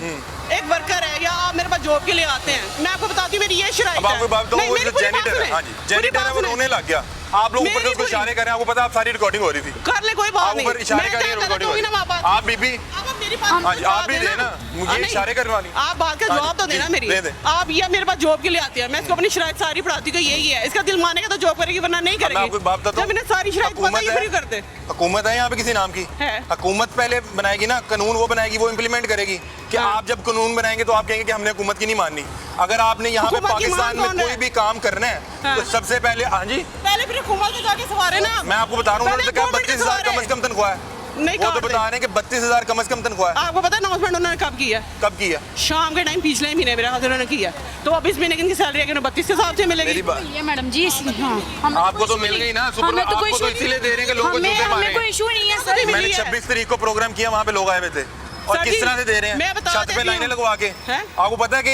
एक वर्कर है या आप मेरे पास जॉब के लिए आते हैं, मैं आपको बताती हूँ मेरी ये शराइत अब है। आपको बात बताऊं, नहीं, वो मेरी जो पूरी बात जेनिटर है, सुने। हाँ जी पूरी जेनिटर है, बात वो सुने। रोने लग गया। आप लोग ऊपर से मेरी उसको पूरी- इशारे कर रहे हैं, आपको पता है आप सारी रिकॉर्डिंग हो रही थी, कर ले, कोई बात आप नहीं, ऊपर इशारे मैं कर रही हैं, क्या रिकॉर्डिंग हो करूँ रही ना, है। बात आप बीबी, आप मेरी बात हाँ जी, जवाब आप भी देना। देना, मुझे नहीं, इशारे करने वाली। आप बात का हाँ जी, जवाब तो देना जी, मेरी। दे दे। आप ये मेरे पास जॉब के लिए आती है, मैं इसको अपनी शराइत सारी पढ़ाती हूँ, यही है, इसका दिल मानेगा तो जॉब करेगी, वरना नहीं मैं आपको करेगी। बात बताता जब मैंने सारी शराइत पता ही फ्री कर दे। हुकूमत है यहाँ पे किसी नाम की है। हुकूमत पहले बनाएगी ना, कानून वो बनाएगी, वो इम्प्लीमेंट करेगी कि हाँ। आप जब कानून बनाएंगे तो आप कहेंगे कि हमने हुकूमत की नहीं माननी। अगर आपने यहाँ पे हुकूमत की पाकिस्तान मान में कौन कोई है? भी काम करना है हाँ। तो सबसे पहले, हाँ जी पहले फिर हुकूमत को जाके सवारे ना। मैं आपको बता रहा हूँ, उन्होंने पहले कहा गवर्नमेंट 32,000 सवारे। कम से कम तनख्वाह है, नहीं वो तो काट बता रहे हैं कि 32,000 कम से कम तनख्वाह है। आपको पता है अनाउंसमेंट उन्होंने कब किया? कब की है? शाम के टाइम पिछले महीने मेरे हाथ उन्होंने किया, तो अब इस महीने की सैलरी है 32 के हिसाब से मिलेगी। मेरी बात, ये मैडम जी हाँ, आपको तो मिल गई ना, सुपर आपको तो इसीलिए दे रहे हैं कि लोगों को जूते मारे। कोई इशू नहीं है सर। मैंने 26 तारीख को प्रोग्राम किया, वहाँ पे लोग आए हुए थे और सर किस जी, तरह से दे रहे मैं हैं, बता छत पे देती लाइनें हूँ। लगवा के। हैं? आपको पता है कि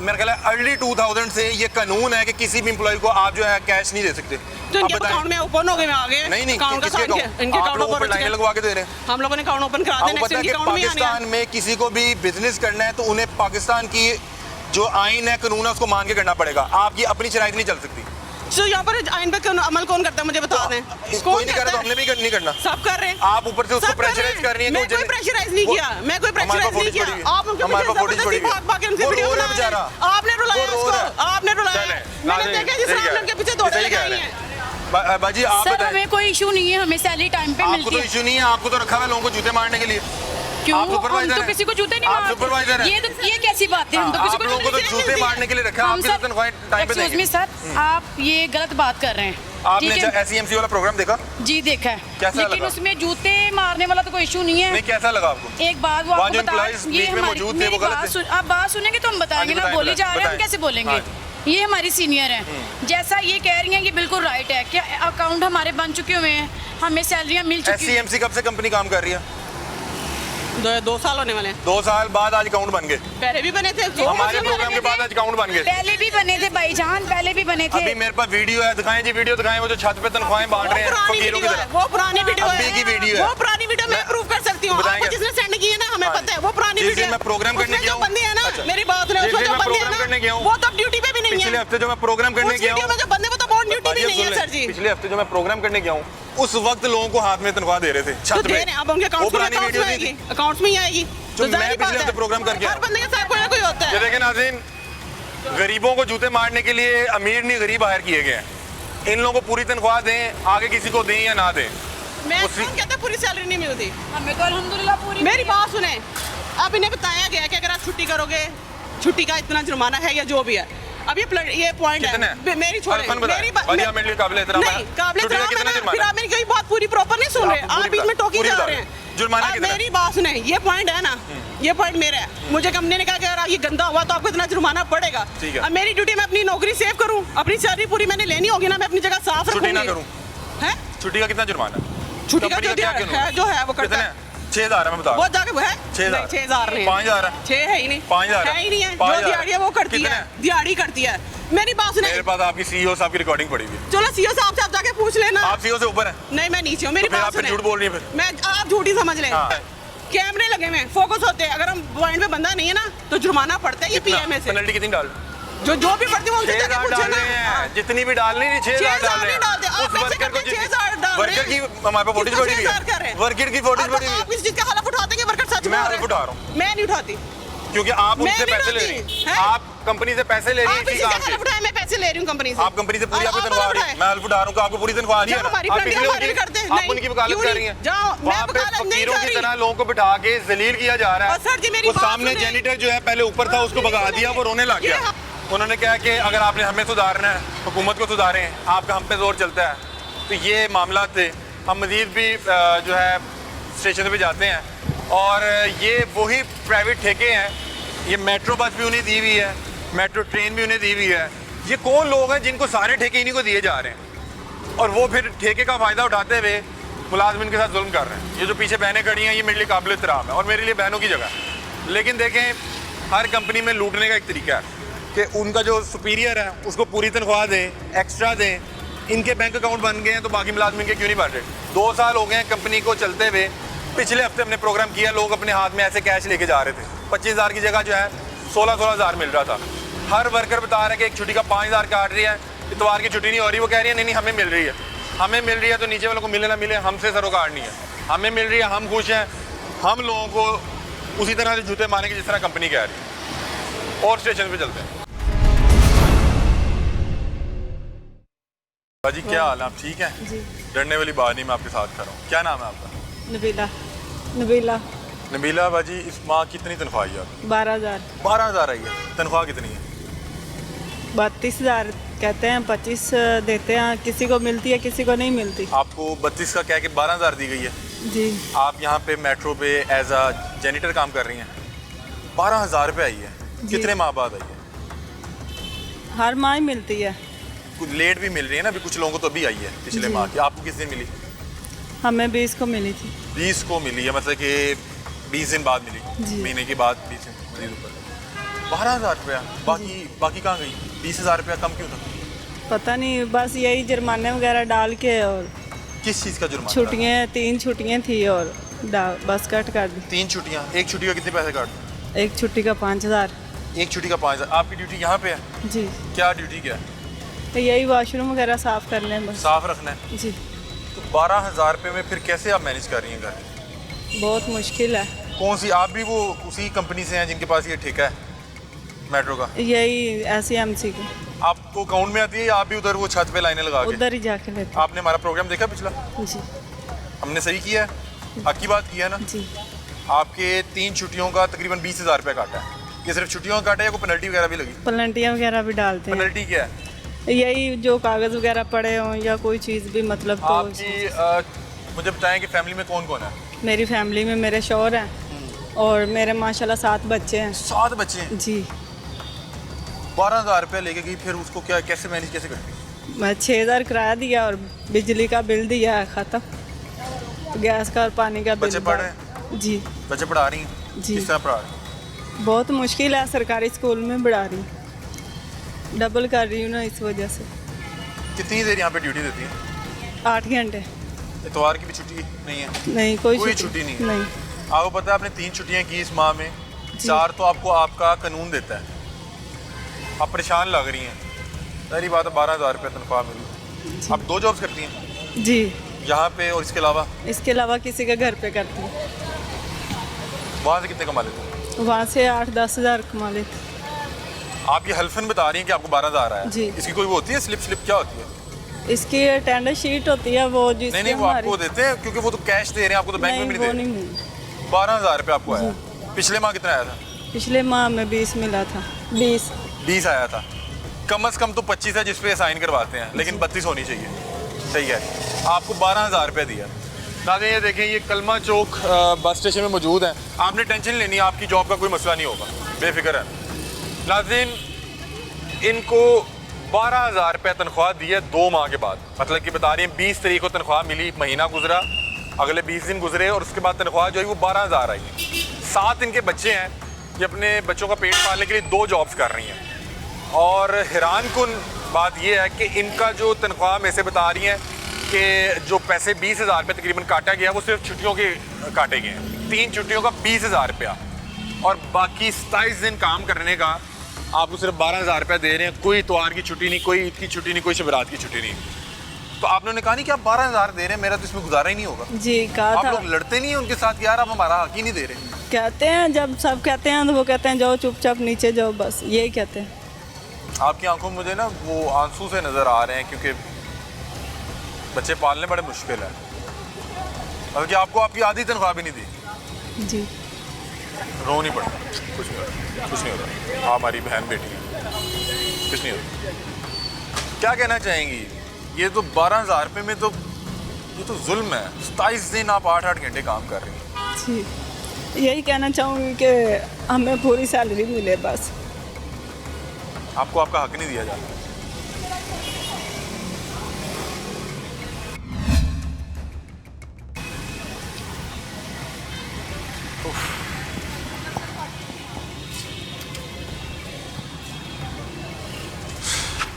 मेरे ख्याल है अर्ली 2000 से ये कानून है कि किसी भी एम्प्लॉय को आप जो है कैश नहीं दे सकते। तो अब इनके बताएं। अकाउंट में ओपन हो गए, में आ गए। नहीं नहीं, अकाउंट का किसके साइन account? इनके आप अकाउंट लोग पर ऊपर लाइनें लगवा के दे रहे हैं। हम लोगों ने अकाउंट ओपन करा आपको देना, पता है कि अकाउंट में पाकिस्तान में किसी को भी बिजनेस करना है तो उन्हें पाकिस्तान की जो आइन है, कानून है, उसको मान के करना पड़ेगा। आपकी अपनी शराइत नहीं चल सकती। तो यहाँ पर आइन पे अमल कौन करता है मुझे बता दें। कोई नहीं कर रहा तो हमने भी नहीं करना। सब कर रहे हैं। आप ऊपर से उसको सब कर रहे प्रेशराइज कर रही हैं। मैं कोई प्रेशराइज नहीं किया, मैं कोई प्रेशराइज नहीं किया। आप उनके हमारे पास फुटेज पड़ी पीछे भाग के उनसे वीडियो बना रहे हैं। आपने रुलाया उसको, आपने रुलाया। मैंने देखा जिस तरह उनके पीछे दौड़े लगाई हैं। बाजी आप सर बताएं, हमें कोई इशू नहीं है, हमें सैलरी टाइम पे आपको मिलती तो है। इशू नहीं है, आपको तो रखा हुआ है लोगों को जूते मारने के लिए। क्यों? आप हम सुपरवाइजर तो हैं। किसी को जूते नहीं आप मारते। सुपरवाइजर हैं। ये कैसी बात है? हम तो किसी आप लोगों को तो जूते मारने के लिए रखा है, हम आपकी सर- तनख्वाह टाइम पे Excuse देंगे। me, सर आप ये गलत बात कर रहे हैं। आपने ठीक है? SEMC वाला प्रोग्राम देखा? जी देखा है, कैसा लेकिन लगा? उसमें जूते मारने वाला तो कोई इशू नहीं है। नहीं, कैसा लगा आपको? एक बात वो वहाँ आपको जो बता, employees बीच में मौजूद थे, वो गलत थे? आप बात सुनेंगे तो हम बताएंगे ना, बताएं, बोली जा रहे हैं, हम बताएं। कैसे बोलेंगे? हाँ। ये हमारी सीनियर हैं, जैसा ये कह रही हैं ये बिल्कुल राइट है कि अकाउंट हमारे बन चुके हुए हैं, हमें सैलरियाँ मिल चुकी हैं। SEMC कब से कंपनी काम कर रही है? 2 साल होने वाले हैं। 2 साल बाद आज अकाउंट बन गए। पहले भी बने थे। हमारे प्रोग्राम के बाद आज अकाउंट बन गए। पहले भी बने थे भाईजान, पहले भी बने थे। अभी मेरे पास वीडियो है, दिखाएं जी, वीडियो दिखाएं, वो जो छत पे तनख्वाहें बांट रहे हैं फकीरों की तरह। वो पुरानी वीडियो है। अभी की वीडियो है। वो पुरानी वीडियो मैं प्रूव कर सकती हूँ। बताएंगे। आपको जिसने सेंड की है ना, हमें हाँ। पता है वो पुरानी जिस वीडियो दिन है। मैं प्रोग्राम करने उसमें गया जो हूँ। बंदे हैं ना, अच्छा। मेरी बात सुनो, जिस उसमें दिन जो मैं बंदे हैं प्रोग्राम करने गया ना, हूँ। वो तो ड्यूटी पे भी नहीं है। पिछले हफ्ते जो मैं प्रोग्राम करने उस गया वीडियो हूँ, में जो बंदे वो तो बहुत ड्यूटी भी नहीं है सर जी। पिछले हफ्ते जो मैं प्रोग्राम करने गया हूँ उस वक्त लोगों को हाथ में तनख्वाह दे रहे थे तो छत दे पे। रहे हैं, अब उनके वो अकाउंट्स में पुरानी वीडियो नहीं आएगी, थी अकाउंट्स में ही आएगी। जो तो मैं जाहिर पिछले बात हफ्ते है, प्रोग्राम करके हर बंदे के साथ कोई ना कोई होता ये है। देखें नाज़रीन, गरीबों को जूते मारने के लिए अमीर नहीं गरीब हायर किए गए हैं। इन लोगों को पूरी तनख्वाह दें, आगे किसी को दें या ना दें। मैं कौन कहता पूरी सैलरी नहीं मिलती? हमें तो अल्हम्दुलिल्लाह पूरी मेरी बात सुने, अब इन्हें बताया गया कि अगर आप छुट्टी करोगे, छुट्टी का इतना जुर्माना है या जो भी है। अब ये पॉइंट है, मेरी छोड़े, मेरी मेरे लिए काबिल एहतराम है। काबिल एहतराम है ना, फिर आप मेरी कोई बात पूरी प्रॉपर नहीं सुन रहे, आप बीच में टोकी जा रहे हैं। जुर्माना कितना? मेरी बात सुने, ये पॉइंट है ना, ये पॉइंट मेरा है। मुझे कंपनी ने कहा कि अगर ये गंदा हुआ तो आपको इतना जुर्माना पड़ेगा। अब मेरी ड्यूटी में अपनी नौकरी सेव करूं, अपनी सैलरी पूरी मैंने लेनी होगी ना, मैं अपनी जगह साफ रखूंगी। छुट्टी ना करूं है? छुट्टी का कितना जुर्माना? छुट्टी का जो है वो करता है। 6000 है, मैं बता रहा वो जाके वो है 6000 6000 नहीं, 5000 है, 6 है ही नहीं, 5000 है ही नहीं है। जो दिहाड़ी है वो करती है, दिहाड़ी करती है। मेरी बात सुने, मेरे पास आपकी सीईओ साहब की रिकॉर्डिंग पड़ी हुई है। चलो सीईओ साहब से आप जाके पूछ लेना। आप सीईओ से ऊपर हैं? नहीं, मैं नीचे हूँ। मेरी तो बात आप फिर सुने, झूठ बोल रही हैं। फिर मैं आप झूठी समझ लें। कैमरे लगे हुए, फोकस होते हैं। अगर हम पॉइंट पे बंदा नहीं है ना तो जुर्माना पड़ता है। ये पीएमए से पेनल्टी कितनी डाल? जो भी पड़ती है उनसे जाके पूछे ना। जितनी भी डालनी नहीं, 6000 डाल रहे हैं। आप पैसे करते 6000 डाल रहे हैं। वर्कर की हमारे पे फुटेज पड़ी हुई है, वर्कर की फुटेज पड़ी हुई है। आप इस चीज का हलफ उठाते हैं कि वर्कर सच में मैं हलफ उठा रहा हूं। मैं नहीं उठाती, क्योंकि आप उनसे पैसे ले रही हैं। आप कंपनी से पैसे ले रही हैं। आप इसी का हलफ उठाए, मैं पैसे ले रही हूं कंपनी से। आप कंपनी से पूरी आपकी तनख्वाह आ रही है। मैं हल्फ उठा रहा हूं कि आपको पूरी तनख्वाह आ रही है ना। हमारी आप प्लानिंग पिछले हमारी भी करते हैं। आप उनकी वकालत कर रही हैं। जाओ, मैं वहाँ पे वकालत नहीं फकीरों कर की रही। तरह लोगों को बिठा के जलील किया जा रहा है। और सर जी मेरी वो बात सामने सुनिए। जेनिटर जो है पहले ऊपर था, उसको भगा दिया, वो रोने लग गया। उन्होंने कहा कि अगर आपने हमें सुधारना है, हुकूमत को सुधारें, आपका हम पे जोर चलता है। तो ये मामला थे। हम मजीद भी जो है स्टेशन पे जाते हैं और ये वही प्राइवेट ठेके हैं। ये मेट्रो बस भी उन्हें दी हुई है, मेट्रो ट्रेन भी उन्हें दी हुई है। ये कौन लोग हैं जिनको सारे ठेके इन्हीं को दिए जा रहे हैं और वो फिर ठेके का फ़ायदा उठाते हुए मुलाजमिन के साथ जुल्म कर रहे हैं। ये जो पीछे बहनें खड़ी हैं, ये मेरे लिए काबिल एहतराम है और मेरे लिए बहनों की जगह है। लेकिन देखें, हर कंपनी में लूटने का एक तरीका है कि उनका जो सुपीरियर है उसको पूरी तनख्वाह दें, एक्स्ट्रा दें। इनके बैंक अकाउंट बन गए हैं तो बाकी मुलाजमिन के क्यों नहीं बढ़ रहे? 2 साल हो गए हैं कंपनी को चलते हुए। पिछले हफ्ते हमने प्रोग्राम किया, लोग अपने हाथ में ऐसे कैश लेके जा रहे थे। 25,000 की जगह जो है 16,000 मिल रहा था। हर वर्कर बता रहा है कि एक छुट्टी का 5,000 काट रही है, इतवार की छुट्टी नहीं हो रही। वो कह रही है नहीं हमें मिल रही है, हमें मिल रही है। तो नीचे वालों को मिले ना मिले, हमसे सरोकार नहीं है। हमें मिल रही है, हम खुश हैं। हम लोगों को उसी तरह से जूते मारेंगे जिस तरह कंपनी कह रही है। और स्टेशन पे चलते हैं। जी क्या हाल है? आप ठीक हैं? जी। डरने वाली बात नहीं, मैं आपके साथ खड़ा हूँ। क्या नाम है आपका? नबीला। नबीला। नबीला बाजी, इस माह कितनी तनख्वाह आई आपकी? 12,000। 12,000 आई है। तनख्वाह कितनी है? 32,000 कहते हैं, 25 देते हैं। किसी को मिलती है, किसी को नहीं मिलती। आपको 32 का कह के 12,000 दी गई है जी। आप यहाँ पे मेट्रो पे एज अ जेनिटर काम कर रही हैं। 12,000 रुपये आई है। कितने माह बाद आई है? हर माह ही मिलती है। कुछ लेट भी मिल रही है ना, अभी कुछ लोगों को तो अभी आई है पिछले माह की। आपको किस दिन मिली? हमें 20 को मिली थी। 20 को मिली है, मतलब कि 20 दिन बाद मिली, महीने के बाद 20 दिन मजीद ऊपर। 12,000 रुपया बाकी कहाँ गई? 20,000 रुपया कम क्यों था? पता नहीं, बस यही जुर्माने वगैरह डाल के। और किस चीज़ का जुर्माना? छुट्टियाँ 3 छुट्टियाँ थी और बस कट कर दी। 3 छुट्टियाँ? एक छुट्टी का कितने पैसे काट? एक छुट्टी का 5,000। एक छुट्टी का 5,000। आपकी ड्यूटी यहाँ पे है? जी। क्या ड्यूटी क्या है? तो यही वॉशरूम वगैरह साफ करने हैं बस। साफ रखना है जी। तो 12,000 रुपये में फिर कैसे आप मैनेज कर रही हैं घर? बहुत मुश्किल है। कौन सी? आप भी वो उसी कंपनी से हैं जिनके पास ये ठेका है मेट्रो का? यही SEMC को। आपको अकाउंट में आती है या आप भी उधर वो छत पे लाइनें लगा के? उधर ही जाके लेते। आपने हमारा प्रोग्राम देखा पिछला? जी। हमने सही किया है, हक की बात किया है ना? जी। आपके 3 छुट्टियों का तकरीबन 20,000 रुपये काटा है। ये सिर्फ छुट्टियों का काटा है या कोई पेनल्टी वगैरह भी लगी? पेनल्टियाँ वगैरह भी डालते हैं। पेनल्टी क्या है? यही जो कागज़ वगैरह पड़े हों या कोई चीज़ भी, मतलब तो आपकी मुझे बताएं कि फैमिली में कौन कौन है? मेरी फैमिली में मेरे शौहर हैं और मेरे माशाल्लाह 7 बच्चे हैं। 7 बच्चे हैं? जी। 12,000 रुपये लेके गई, फिर उसको क्या कैसे मैनेज कैसे करती? मैं 6,000 किराया दिया और बिजली का बिल दिया है, ख़त्म। गैस का और पानी का बिल। बच्चे पढ़ रहे हैं? जी। बच्चे पढ़ा रही हैं? जी। किस तरह पढ़ा रही हैं? बहुत मुश्किल है, सरकारी स्कूल में पढ़ा रही हूँ, डबल कर रही हूँ ना, इस वजह से। कितनी देर यहाँ पे ड्यूटी देती है? 8 घंटे। इतवार की भी छुट्टी नहीं है? नहीं, कोई छुट्टी नहीं है। नहीं। आपको पता है आपने 3 छुट्टियाँ की इस माह में, 4 तो आपको आपका कानून देता है। आप परेशान लग रही हैं। सारी बात है, 12,000 रुपये तनख्वाह मिली। आप 2 जॉब्स करती हैं? जी। यहाँ पे और इसके अलावा? इसके अलावा किसी के घर पे करती हूँ। वहाँ से कितने कमा लेते हैं? वहाँ से 8-10 हज़ार कमा लेते। आप ये हल्फन बता रही हैं कि आपको 12,000 आया। जी। इसकी कोई वो होती है स्लिप क्या होती है? इसकी टेंडर शीट होती है वो जिससे नहीं वो आपको देते हैं क्योंकि वो तो कैश दे रहे हैं आपको, तो बैंक में भी वो नहीं दे नहीं रहे। 12,000 रुपये आपको आया। पिछले माह कितना आया था? पिछले माह में 20 मिला था। 20 आया था। कम से कम तो 25 है जिस पे साइन करवाते हैं, लेकिन 32 होनी चाहिए। सही है, आपको 12,000 रुपये दिया। नाज़रीन ये देखें, ये कलमा चौक बस स्टेशन में मौजूद है। आपने टेंशन नहीं लेनी, आपकी जॉब का कोई मसला नहीं होगा, बेफिक्र है। नाज़रीन इनको 12,000 रुपये तनख्वाह दी है 2 माह के बाद। मतलब कि बता रही हैं 20 तारीख को तनख्वाह मिली, महीना गुजरा, अगले 20 दिन गुजरे और उसके बाद तनख्वाह जो है वो 12,000 आई है। 7 इनके बच्चे हैं, ये अपने बच्चों का पेट पालने के लिए 2 जॉब्स कर रही हैं। और हैरान कुन बात यह है कि इनका जो तनख्वाह में से बता रही हैं कि जो पैसे 20,000 रुपये तकरीबन काटा गया वो सिर्फ छुट्टियों के काटे गए हैं। 3 छुट्टियों का 20,000 रुपया और बाकी 27 दिन काम करने का आपको सिर्फ 12,000 रुपया दे रहे हैं। कोई इतवार की छुट्टी नहीं, कोई ईद की छुट्टी नहीं, कोई शबरात की छुट्टी नहीं। तो आपने कहा नहीं कि आप 12,000 दे रहे हैं, मेरा तो इसमें गुजारा ही नहीं होगा। जी कहा आप था। लोग लड़ते नहीं हैं उनके साथ, यार आप हमारा हक ही नहीं दे रहे। कहते हैं जब सब कहते हैं तो वो कहते हैं जाओ चुपचाप नीचे जाओ, बस यही कहते हैं। आपकी आंखों में मुझे ना वो आंसू से नज़र आ रहे हैं क्योंकि बच्चे पालने बड़े मुश्किल है। बल्कि आपको आपकी आधी तनख्वाह भी नहीं दी। जी रो नहीं पड़ता, कुछ नहीं होता। आप हमारी बहन बेटी है, कुछ नहीं होता। क्या कहना चाहेंगी? ये तो 12,000 रुपये में तो ये तो जुल्म है। 27 दिन आप 8-8 घंटे काम कर रही हैं। जी यही कहना चाहूँगी कि हमें पूरी सैलरी मिले बस। आपको आपका हक नहीं दिया जाता।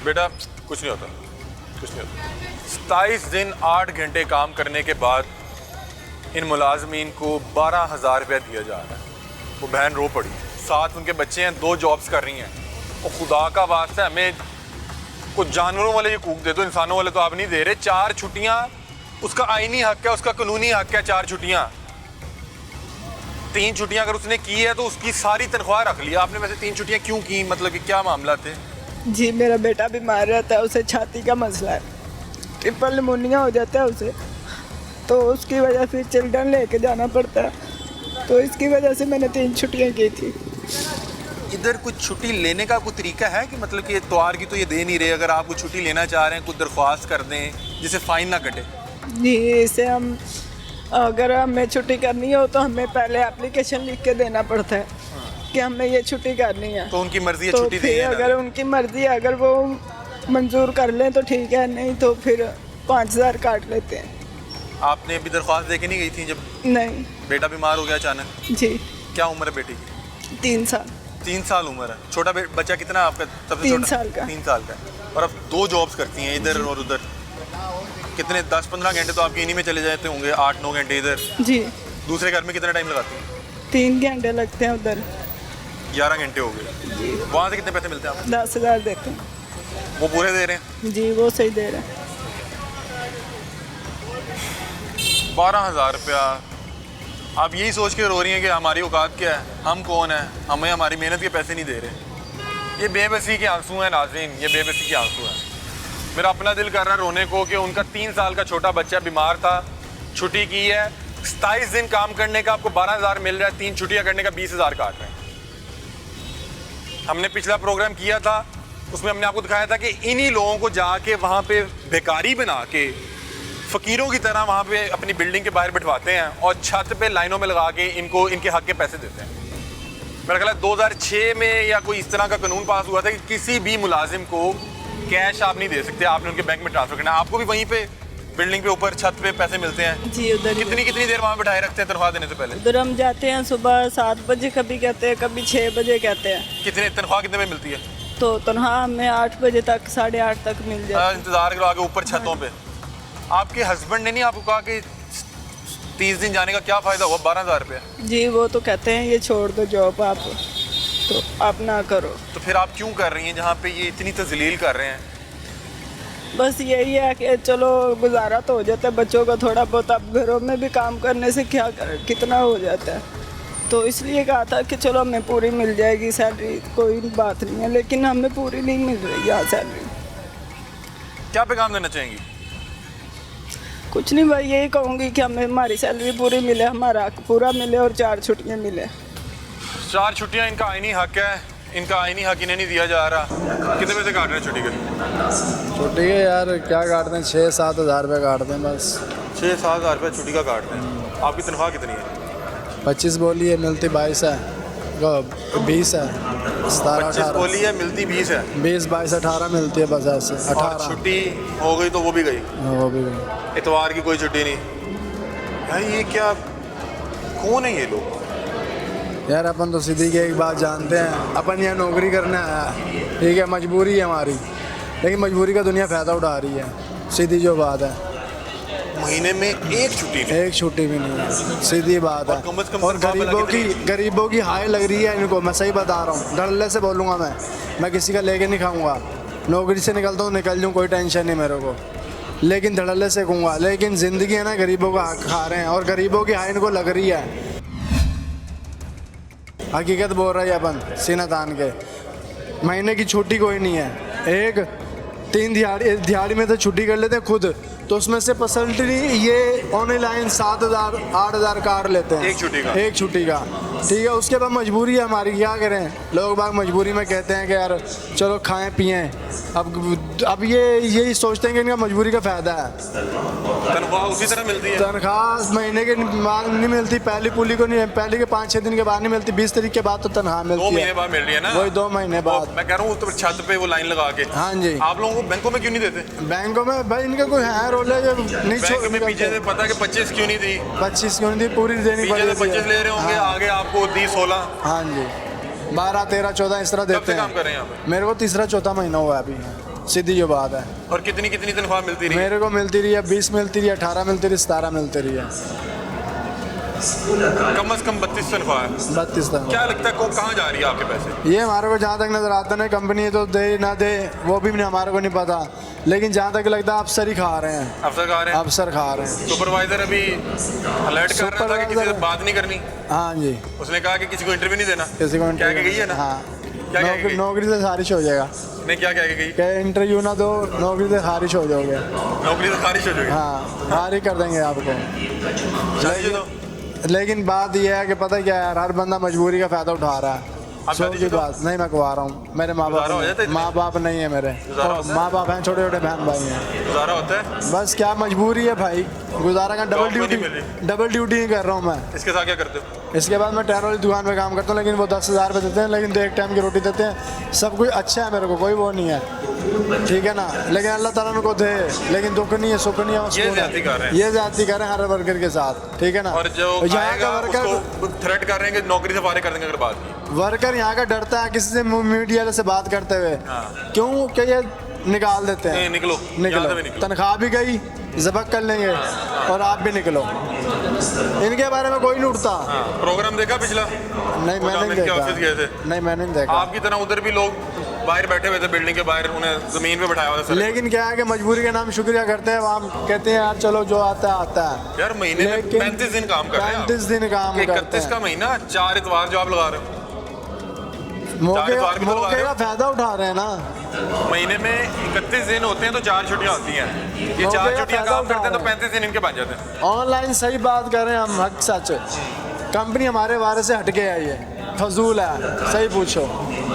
बेटा कुछ नहीं होता, कुछ नहीं होता। 27 दिन 8 घंटे काम करने के बाद इन मुलाजमीन को 12,000 रुपया दिया जा रहा है। वो बहन रो पड़ी। 7 उनके बच्चे हैं, 2 जॉब्स कर रही हैं। और खुदा का वास्ता हमें कुछ जानवरों वाले हकूक दे दो, इंसानों वाले तो आप नहीं दे रहे। 4 छुट्टियाँ उसका आईनी हक है, उसका कानूनी हक है। 4 छुट्टियाँ, 3 छुट्टियाँ अगर उसने की है तो उसकी सारी तनख्वाह रख लिया आपने। वैसे 3 छुट्टियाँ क्यों की, मतलब कि क्या मामला थे? जी मेरा बेटा बीमार रहता है, उसे छाती का मसला है, ट्रिपल निमोनिया हो जाता है उसे, तो उसकी वजह से चिल्ड्रन लेके जाना पड़ता है, तो इसकी वजह से मैंने 3 छुट्टियाँ की थी। इधर कुछ छुट्टी लेने का कोई तरीका है कि मतलब कि इतवार की तो ये दे नहीं रहे, अगर आप कुछ छुट्टी लेना चाह रहे हैं कुछ दरख्वास्त कर दें जिससे फ़ाइन ना कटे? जी इसे हम अगर हमें छुट्टी करनी हो तो हमें पहले एप्लीकेशन लिख के देना पड़ता है कि हमें ये छुट्टी करनी है। तो उनकी मर्जी है तो छुट्टी फिर अगर उनकी मर्जी है, अगर वो मंजूर कर लें तो ठीक है, नहीं तो फिर 5,000 काट लेते हैं। आपने अभी दरख्वास्त दे के नहीं गई थी जब नहीं बेटा बीमार हो गया अचानक? जी। क्या उम्र है बेटी की? 3 साल। 3 साल उम्र है। छोटा बच्चा कितना है आपका? सबसे 3 छोटा? साल का। 3 साल का। और अब 2 जॉब्स करती हैं, इधर और उधर। कितने 10-15 घंटे तो आपके इन्हीं में चले जाते होंगे, 8-9 घंटे इधर। जी। दूसरे घर में कितना टाइम लगाती हैं? 3 घंटे लगते हैं उधर। 11 घंटे हो गए। वहाँ से कितने पैसे मिलते हैं आपको? 10,000 देते हैं। वो पूरे दे रहे हैं? जी वो सही दे रहे हैं। 12,000 रुपया। आप यही सोच के रो रही हैं कि हमारी औकात क्या है, हम कौन है, हमें हमारी मेहनत के पैसे नहीं दे रहे। ये बेबसी के आंसू हैं नाज़रीन, ये बेबसी के आंसू हैं। मेरा अपना दिल कर रहा है रोने को कि उनका 3 साल का छोटा बच्चा बीमार था, छुट्टी की है, 27 दिन काम करने का आपको 12,000 मिल रहा है, 3 छुट्टियाँ करने का 20,000 काट रहे हैं। हमने पिछला प्रोग्राम किया था, उसमें हमने आपको दिखाया था कि इन्हीं लोगों को जाके वहाँ पे भिखारी बना के फ़कीरों की तरह वहाँ पे अपनी बिल्डिंग के बाहर बिठवाते हैं और छत पे लाइनों में लगा के इनको इनके हक के पैसे देते हैं। मेरा ख्याल है 2006 में या कोई इस तरह का कानून पास हुआ था कि किसी भी मुलाजिम को कैश आप नहीं दे सकते, आपने उनके बैंक में ट्रांसफर करना है। आपको भी वहीं पे बिल्डिंग पे ऊपर छत पे पैसे मिलते हैं? जी उधर। कितनी देर वहाँ बिठाए रखते हैं तनख्वाह देने से पहले? उधर हम जाते हैं सुबह 7 बजे, कभी कहते हैं कभी 6 बजे कहते हैं। कितने तनख्वाह कितने में मिलती है? तो तनख्वाह हमें 8 बजे तक 8:30 तक मिल जाए। इंतज़ार करो आगे ऊपर छतों पे। आपके हस्बैंड ने नहीं आपको कहा कि 30 दिन जाने का क्या फ़ायदा हुआ 12,000 रुपया? जी वो तो कहते हैं ये छोड़ दो जॉब आप, तो आप ना करो। तो फिर आप क्यों कर रही हैं जहाँ पे ये इतनी तजलील कर रहे हैं? बस यही है कि चलो गुजारा तो हो जाता है बच्चों का थोड़ा बहुत, अब घरों में भी काम करने से क्या कितना हो जाता है, तो इसलिए कहा था कि चलो हमें पूरी मिल जाएगी सैलरी, कोई बात नहीं है, लेकिन हमें पूरी नहीं मिल रही यहाँ सैलरी। क्या पैगाम देना चाहेंगी? कुछ नहीं भाई, यही कहूँगी कि हमें हमारी सैलरी पूरी मिले, हमारा हक पूरा मिले और 4 छुट्टियाँ मिले। 4 छुट्टियाँ इनका आईनी हक है, इनका आईनी हक इन्हें नहीं दिया जा रहा। कितने पैसे काट रहे हैं छुट्टी के? छुट्टी के यार क्या काटते हैं, 6-7 हज़ार रुपये काटते हैं बस। 6-7 हज़ार रुपये छुट्टी का काटते हैं। आपकी तनख्वाह कितनी है? 25 बोली है, मिलती 22 है, 20 है, 17-18 बोली है, मिलती 20 है, 20-22-18 मिलती है बस ऐसे। 18 छुट्टी हो गई तो वो भी गई, वो भी गई। इतवार की कोई छुट्टी नहीं। यार ये क्या, कौन है ये लोग? यार अपन तो सीधी की एक बात जानते हैं, अपन यहाँ नौकरी करने आया, ठीक है, मजबूरी है हमारी, लेकिन मजबूरी का दुनिया फ़ायदा उठा रही है, सीधी जो बात है। महीने में एक छुट्टी नहीं, एक छुट्टी भी नहीं है, सीधी बात है। और गरीबों की हाय लग रही है इनको, मैं सही बता रहा हूँ, डरले से बोलूँगा मैं किसी का लेके नहीं खाऊँगा। नौकरी से निकलता हूँ निकल जाऊँ, कोई टेंशन नहीं मेरे को, लेकिन धड़ल्ले से कहूँगा। लेकिन ज़िंदगी है ना, गरीबों का हक खा रहे हैं और गरीबों की हाय इनको लग रही है। हकीकत बोल रहा है अपन सीना तान के, महीने की छुट्टी कोई नहीं है। एक 3 दिहाड़ी में तो छुट्टी कर लेते हैं खुद, तो उसमें से परसेंटली ये ऑनलाइन 7,000 8,000 काट लेते हैं एक छुट्टी का, ठीक है। उसके बाद मजबूरी है हमारी, क्या करें, लोग बाग मजबूरी में कहते हैं कि यार चलो खाएं पिएं। अब ये यही सोचते हैं कि इनका मजबूरी का फ़ायदा है। तनख्वाह उसी तरह मिलती है? तनख्वाह महीने के बाद नहीं मिलती, पहली पुली को नहीं, पहले के 5-6 दिन के बाद नहीं मिलती, 20 तारीख के बाद तो तनख्वाह मिलती है। 2 महीने बाद मिल रही है ना? वही 2 महीने बाद। मैं कह रहा हूँ तो छत पे वो लाइन लगा के। हाँ जी। आप लोगों को बैंकों में क्यों नहीं देते? बैंकों में भाई इनका कोई है रोल है, नहीं बैंक में पीछे से पता है कि 25 क्यों नहीं दी? 25 क्यों नहीं दी, पूरी देनी पड़ी। 25 ले रहे होंगे, आगे आपको दी 16। हाँ जी, 12, 13, 14 इस तरह देते हैं। काम कर रहे हैं यहाँ पे? मेरे को 3-4 महीना हुआ है अभी, सीधी जो बात है। और कितनी तनख्वाह मिलती रही? मेरे को मिलती रही है 20 मिलती रही है, 18 मिलती रही, 17 मिलती रही है। कम से कम 32 तनख्वाह है। 32 तनख्वाह। क्या लगता है कहाँ जा रही है आपके पैसे? ये हमारे को जहाँ तक नजर आता है, कंपनी तो दे ना दे वो भी हमारे को नहीं पता, लेकिन जहाँ तक लगता है अफसर ही खा रहे हैं। अफसर खा रहे हैं? अफसर खा रहे हैं। सुपरवाइजर अभी अलर्ट कर रहा था कि किसी से बात नहीं करनी। हाँ जी, उसने कहा कि किसी को इंटरव्यू नहीं देना। किसी को क्या गई है ना? हाँ, क्या नौकरी से खारिज हो जाएगा। नहीं, क्या कह गई? क्या इंटरव्यू ना दो, नौकरी से खारिज हो जाओगे। नौकरी से खारिज हो जाओगे? हाँ, खारिज कर देंगे आपको। लेकिन बात यह है कि पता क्या है, हर बंदा मजबूरी का फ़ायदा उठा रहा है। की बात नहीं, मैं कुंवारा रहा हूँ, मेरे माँ बाप नहीं है, मेरे माँ बाप हैं, छोटे छोटे बहन भाई हैं। गुजारा होता है? बस क्या मजबूरी है भाई, गुजारा का डबल ड्यूटी ही कर रहा हूँ मैं। इसके साथ क्या करते हो? इसके बाद मैं टायर वाली दुकान पे काम करता हूँ, लेकिन वो 10,000 रुपये देते हैं, लेकिन 1 टाइम की रोटी देते हैं। सब कुछ अच्छा है मेरे को, कोई वो नहीं है, ठीक है ना। लेकिन अल्लाह ताला मेरे को दे, लेकिन दुख नहीं है, सुख नहीं है। ये ज्यादती कर रहे हैं हर वर्कर के साथ, ठीक है ना। और जो यहाँ का वर्कर थ्रेट कर रहे हैं कि नौकरी से फारिग कर देंगे। अगर बात वर्कर यहाँ का डरता है किसी से मीडिया से बात करते हुए, क्यों कि ये निकाल देते हैं। निकलो, तनख्वाह भी गई, जबक कर लेंगे और आप भी निकलो। इनके बारे में कोई नहीं उठता। प्रोग्राम देखा पिछला? नहीं, मैंने नहीं देखा। ऑफिस गए थे? नहीं, मैंने नहीं देखा। आपकी तरह उधर भी लोग बाहर बैठे हुए थे, बिल्डिंग के बाहर, उन्हें जमीन पे बैठाया हुआ था। लेकिन क्या है कि मजबूरी के नाम शुक्रिया करते हैं, वहाँ कहते हैं यार चलो जो आता है आता है। यार महीने में 35 दिन काम कर रहे हैं। 35 दिन काम करते हैं। 31 का महीना, 4 इतवार जो आप लगा रहे हो, मौके का फायदा उठा रहे हैं ना। महीने में 31 दिन होते हैं तो 4 छुट्टियां होती हैं। ये 4 छुट्टियां काम करते हैं तो 35 दिन इनके बच जाते हैं। ऑनलाइन सही बात कर रहे हैं हम, हक सच। कंपनी हमारे बारे से हट के आई है, फजूल है, सही पूछो।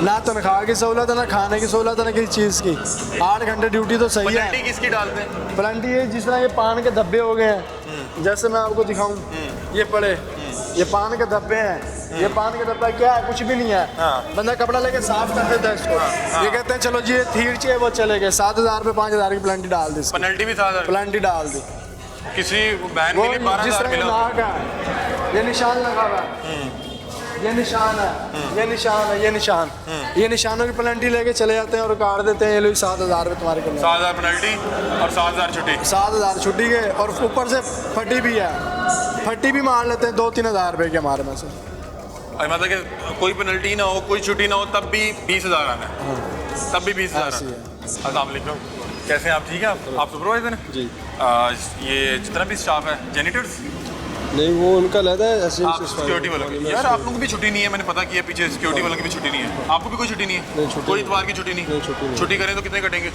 ना तनख्वाह की सहूलत है, ना खाने की सहूलत है, ना किसी चीज़ की। 8 घंटे ड्यूटी तो सही है। किसकी डालते हैं? प्लेंटी ये जिस तरह ये पान के धब्बे हो गए हैं, जैसे मैं आपको दिखाऊं, ये पड़े, ये पान के धब्बे हैं। ये पान के धब्बा क्या है? कुछ भी नहीं है। बंदा कपड़ा लेके साफ कर देता है इसको। ये कहते हैं चलो जी ये थीर चाहिए, वो चले गए। 7,000 रुपये 5,000 की प्लेंटी डाल दी, पेनल्टी भी 7,000 प्लेंटी डाल दी। किसी बहन के लिए 12,000 मिला। ये निशान लगा हुआ है, ये निशान है, ये निशान है, ये निशान, ये निशानों की पेनल्टी लेके चले जाते हैं और काट देते हैं। ये लोग 7,000 रुपये तुम्हारे को। 7,000 पेनल्टी और 7,000 छुट्टी। 7,000 छुट्टी के, और ऊपर से फटी भी है, फटी भी मार लेते हैं 2-3 हज़ार रुपये के हमारे में से। मतलब कि कोई पेनल्टी ना हो, कोई छुट्टी ना हो, तब भी 20,000 आना है। तब भी 20,000 आना है। अस्सलाम वालेकुम, कैसे हैं आप? ठीक है आप सुपरवाइजर हैं जी? ये जितना भी स्टाफ है, जेनिटर्स नहीं, वो उनका लगा है सिक्योरिटी वालों की। यार आप लोगों की भी छुट्टी नहीं है, मैंने पता किया पीछे, सिक्योरिटी वालों की भी छुट्टी नहीं है। आपको भी कोई छुट्टी नहीं है? कोई इतवार की छुट्टी नहीं? छुट्टी करें तो कितने कटेंगे?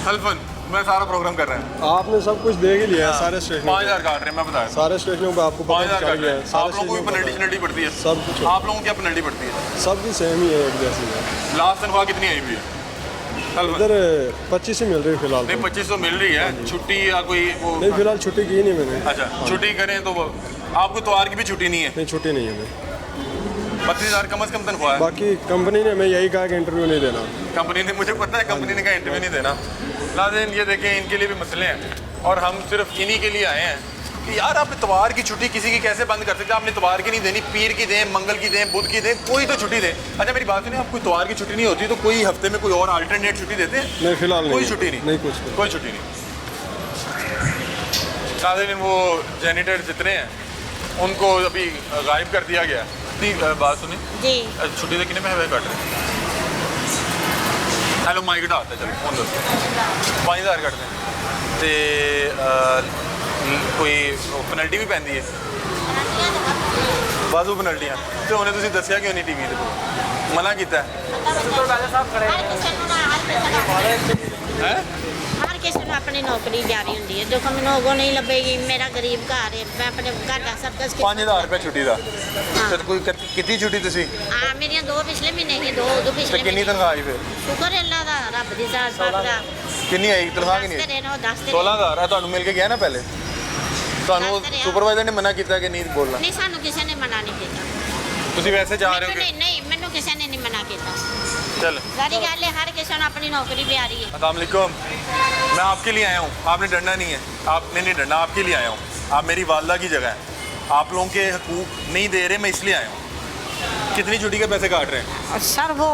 हल्फन मैं सारा प्रोग्राम कर रहा हूँ। आपने सब कुछ देख ही लिया है, सारे स्टेशन 5000 काट रहे हैं, मैं बताया सारे स्टेशनों पे आपको 5000 काट रहे है, हैं। आप लोगों को भी पेनल्टी शनल्टी पड़ती है? सब कुछ आप लोगों को क्या पेनल्टी पड़ती है? सबकी सेम ही है, एक जैसी है। लास्ट तनख्वाह कितनी आई हुई है? इधर 25 ही मिल रही है फिलहाल। नहीं 25 तो मिल रही है, छुट्टी या कोई वो नहीं, फिलहाल छुट्टी की नहीं मैंने। अच्छा छुट्टी करें तो वो आपको त्योहार की भी छुट्टी नहीं है? नहीं छुट्टी नहीं है। 32,000 कम से कम तनख्वाह है। बाकी कंपनी ने मैं यही कहा कि इंटरव्यू नहीं देना। कंपनी ने, मुझे पता है कंपनी ने कहा इंटरव्यू नहीं देना। नाज़रीन ये देखें, इनके लिए भी मसले हैं और हम सिर्फ इन्हीं के लिए आए हैं कि यार आप इतवार की छुट्टी किसी की कैसे बंद कर सकते हैं? आपने इतवार की नहीं देनी, पीर की दें, मंगल की दें, बुध की दें, कोई तो छुट्टी दें। अच्छा मेरी बात सुनिए, आपको इतवार की छुट्टी नहीं होती तो कोई हफ्ते में कोई और अल्टरनेट छुट्टी देते हैं? नहीं फिलहाल कोई छुट्टी नहीं, नहीं कुछ कोई छुट्टी नहीं। नाज़रीन वो जैनिटर जितने हैं उनको अभी गायब कर दिया गया। बात सुनिए जी, छुट्टी से कितने पैसे कट रहे हैं? हेलो माइक घटा आता है, चलो फोन दो 5000 कटते हैं तो कोई पेनल्टी भी पैंदी है? बाजू पेनल्टियाँ तो उन्हें तुम दसिया क्यों नहीं टीवी ते मना किया है? हर किसी को अपनी नौकरी जारी होंगी है। देखो मैंने अगों नहीं लभेगी, मेरा गरीब घर है, मैं अपने घर का सब कुछ 5000 रुपये छुट्टी का तो कोई कितनी छुट्टी तुसी? हाँ मेरिया 2 पिछले महीने ही 2 पिछले कितनी तनख्वाह आई फिर? शुक्र है अल्लाह दा, रब दी साथ दा। कितनी आई तनख्वाह? कितनी? 16,000 है। ਤੁਹਾਨੂੰ ਮਿਲ ਕੇ ਗਿਆ ਨਾ ਪਹਿਲੇ? ਤੁਹਾਨੂੰ ਸੁਪਰਵਾਈਜ਼ਰ ਨੇ ਮਨਾ ਕੀਤਾ ਕਿ ਨਹੀਂ ਬੋਲਣਾ? नहीं सानू किसी ने मना नहीं किया। ਤੁਸੀਂ ਵੈਸੇ ਜਾ ਰਹੇ ਹੋ ਕਿ नहीं मैनू किसी ने नहीं मना किया। चल सारी गल है, हर किसी ने अपनी नौकरी भी आ रही है। अस्सलाम वालेकुम, मैं आपके लिए आया हूँ, आपने डरना नहीं है, आपने नहीं डरना, आपके लिए आया हूँ। आप मेरी वालदा की जगह हैं, आप लोगों के हकूक नहीं दे रहे, मैं इसलिए आया हूँ। कितनी छुट्टी के पैसे काट रहे हैं? सर वो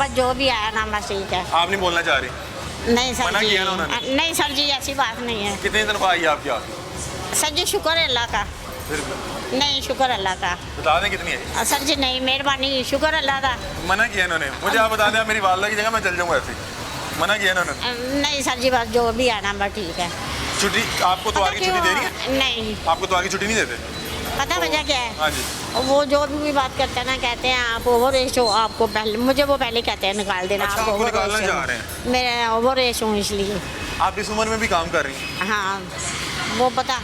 बस जो भी आया ना बस ठीक है। आप नहीं बोलना चाह रही? नहीं सर मना जी, किया ना उन्होंने? नहीं सर जी ऐसी बात नहीं है। कितनी तनख्वाह आई आपकी? आप सर जी शुक्र है अल्लाह का। फिर नहीं शुक्र अल्लाह का। बता दें कितनी है? सर जी नहीं, मेहरबानी, शुक्र अल्लाह का। मना किया इन्होंने? मुझे आप बता दें, मेरी वालदा की जगह मैं चल जाऊँगा ऐसे ही। मना किया इन्होंने? नहीं सर जी बस जो भी आना बस ठीक है। छुट्टी आपको तो आगे छुट्टी दे रही है? नहीं। आपको तो आगे छुट्टी नहीं देते? पता वजह क्या है? हाँ जी। वो जो भी बात करते हैं ना, कहते हैं आप ओवर एज हो, आपको पहले, मुझे वो पहले कहते हैं निकाल देना। अच्छा, आप आपको ओवर निकालना एज चाह हो। रहे हैं? मैं ओवर एज हूँ इसलिए। आप इस उम्र में भी काम कर रही हैं? हाँ वो पता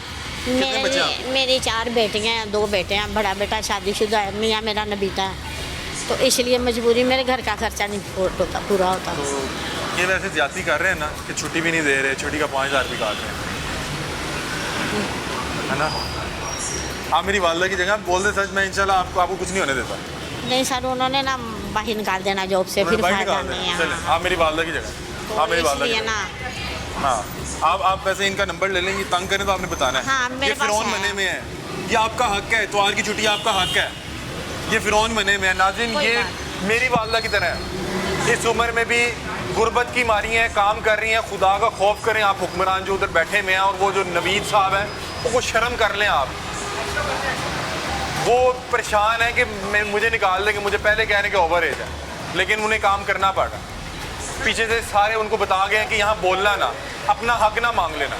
बच्चे हैं? मेरी 4 बेटियाँ हैं, 2 बेटे हैं, बड़ा बेटा शादीशुदा है, मियाँ मेरा नबीता है, तो इसलिए मजबूरी मेरे घर का खर्चा नहीं पूरा होता। तो ये वैसे ज्यादती कर रहे हैं ना कि छुट्टी भी नहीं दे रहे, छुट्टी का 5000 भी काट रहे हैं, है ना? आप मेरी वालदा की जगह बोल दे सच, मैं इंशाल्लाह आपको कुछ नहीं होने देता। नहीं सर उन्होंने ना बाहर निकाल देना जॉब से, फिर फायदा नहीं है। चले आप मेरी वालदा की जगह, आप मेरी वालदा की ना। हाँ आप वैसे इनका नंबर ले लेंगे, तंग करें तो आपने बताना है। हाँ, मेरे ये पास फिरौन है। मने में है, ये आपका हक है, इतवार की छुट्टी आपका हक है, ये फिरौन मने में है। नाज़रीन ये मेरी वालदा की तरह है, इस उम्र में भी गुर्बत की मारी हैं, काम कर रही हैं। खुदा का खौफ करें आप हुक्मरान जो उधर बैठे हुए हैं, और वो जो नवीद साहब हैं वो शर्म कर लें आप। वो परेशान है कि मुझे निकाल देंगे, मुझे पहले कह रहे हैं कि ओवर एज है, लेकिन उन्हें काम करना पड़ा। पीछे से सारे उनको बता गए हैं कि यहाँ बोलना ना, अपना हक ना मांग लेना।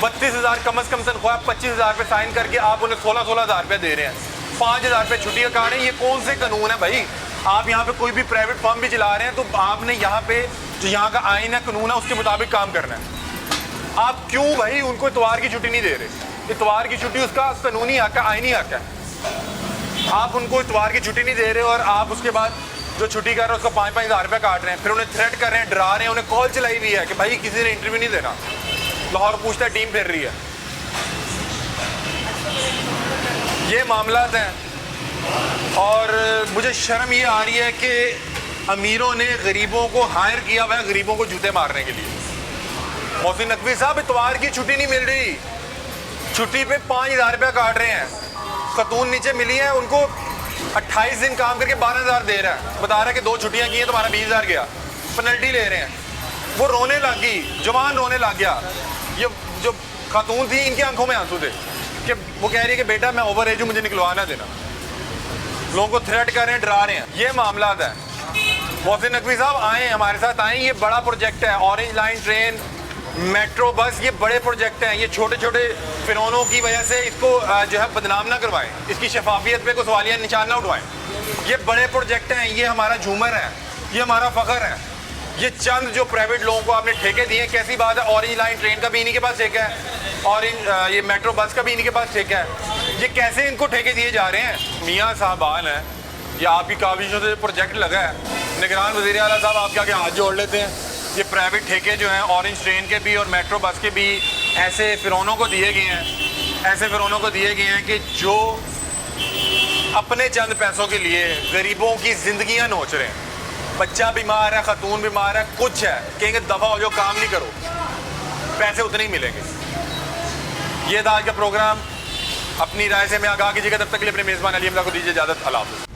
32,000 कम से कम तनख्वाह, 25,000 पे साइन करके आप उन्हें 16,000 रुपये दे रहे हैं, 5,000 रुपये छुट्टी का काट रहे हैं। ये कौन से कानून है भाई? आप यहाँ पे कोई भी प्राइवेट फर्म भी चला रहे हैं तो आपने यहाँ पे जो यहाँ का आइन है, कानून है, उसके मुताबिक काम करना है। आप क्यों भाई उनको इतवार की छुट्टी नहीं दे रहे? इतवार की छुट्टी उसका कानूनी हक है, आइनी हक है। आप उनको इतवार की छुट्टी नहीं दे रहे हो और आप उसके बाद जो छुट्टी कर रहे हैं उसका 5,000 रुपये काट रहे हैं, फिर उन्हें थ्रेट कर रहे हैं, डरा रहे हैं, उन्हें कॉल चलाई हुई है कि भाई किसी ने इंटरव्यू नहीं देना। लाहौर पूछता है, टीम फिर रही है। ये मामलात हैं और मुझे शर्म ये आ रही है कि अमीरों ने गरीबों को हायर किया हुआ है गरीबों को जूते मारने के लिए। मोहसिन नकवी साहब इतवार की छुट्टी नहीं मिल रही, छुट्टी पे 5,000 रुपये काट रहे हैं। खतून नीचे मिली है, उनको 28 दिन काम करके 12,000 दे रहा है, बता रहा है कि 2 छुट्टियां की हैं तुम्हारा 20,000 गया, पेनल्टी ले रहे हैं। वो रोने लगी, जवान रोने लग गया। ये जो खातून थी इनकी आंखों में आंसू थे कि वो कह रही है कि बेटा मैं ओवर एज हूँ, मुझे निकलवा ना देना। लोगों को थ्रेट कर रहे हैं, डरा रहे हैं। ये मामला है। मोहसिन नकवी साहब आए, हमारे साथ आए। ये बड़ा प्रोजेक्ट है, orange line train, metro bus, ये बड़े प्रोजेक्ट हैं। ये छोटे छोटे फिरौनों की वजह से इसको जो है बदनाम ना करवाएं, इसकी शफाफियत पे कोई सवालिया निशान ना उठवाएं। ये बड़े प्रोजेक्ट हैं, ये हमारा झूमर है, ये हमारा फ़ख्र है। ये चंद जो प्राइवेट लोगों को आपने ठेके दिए, कैसी बात है? ऑरेंज लाइन ट्रेन का भी इन्हीं के पास ठेका है, ऑरेंज ये मेट्रो बस का भी इन्हीं के पास ठेका है। ये कैसे इनको ठेके दिए जा रहे हैं? मियाँ साहबान है, ये आपकी काविशों से प्रोजेक्ट लगा है। निगरान वज़ीर आला साहब आपके आगे हाथ जोड़ लेते हैं। ये प्राइवेट ठेके जो हैं ऑरेंज ट्रेन के भी और मेट्रो बस के भी ऐसे फिरौनों को दिए गए हैं, ऐसे फिरौनों को दिए गए हैं कि जो अपने चंद पैसों के लिए गरीबों की ज़िंदगियाँ नोच रहे हैं। बच्चा बीमार है, खतून बीमार है, कुछ है, कहेंगे दफ़ा हो जाओ, काम नहीं करो, पैसे उतने ही मिलेंगे। ये था आज का प्रोग्राम। अपनी राय से मैं आगाह कीजिएगा। तब तक के लिए अपने मेज़बान अली हमजा को दीजिए इजाज़त। अल्लाह हाफ़िज़।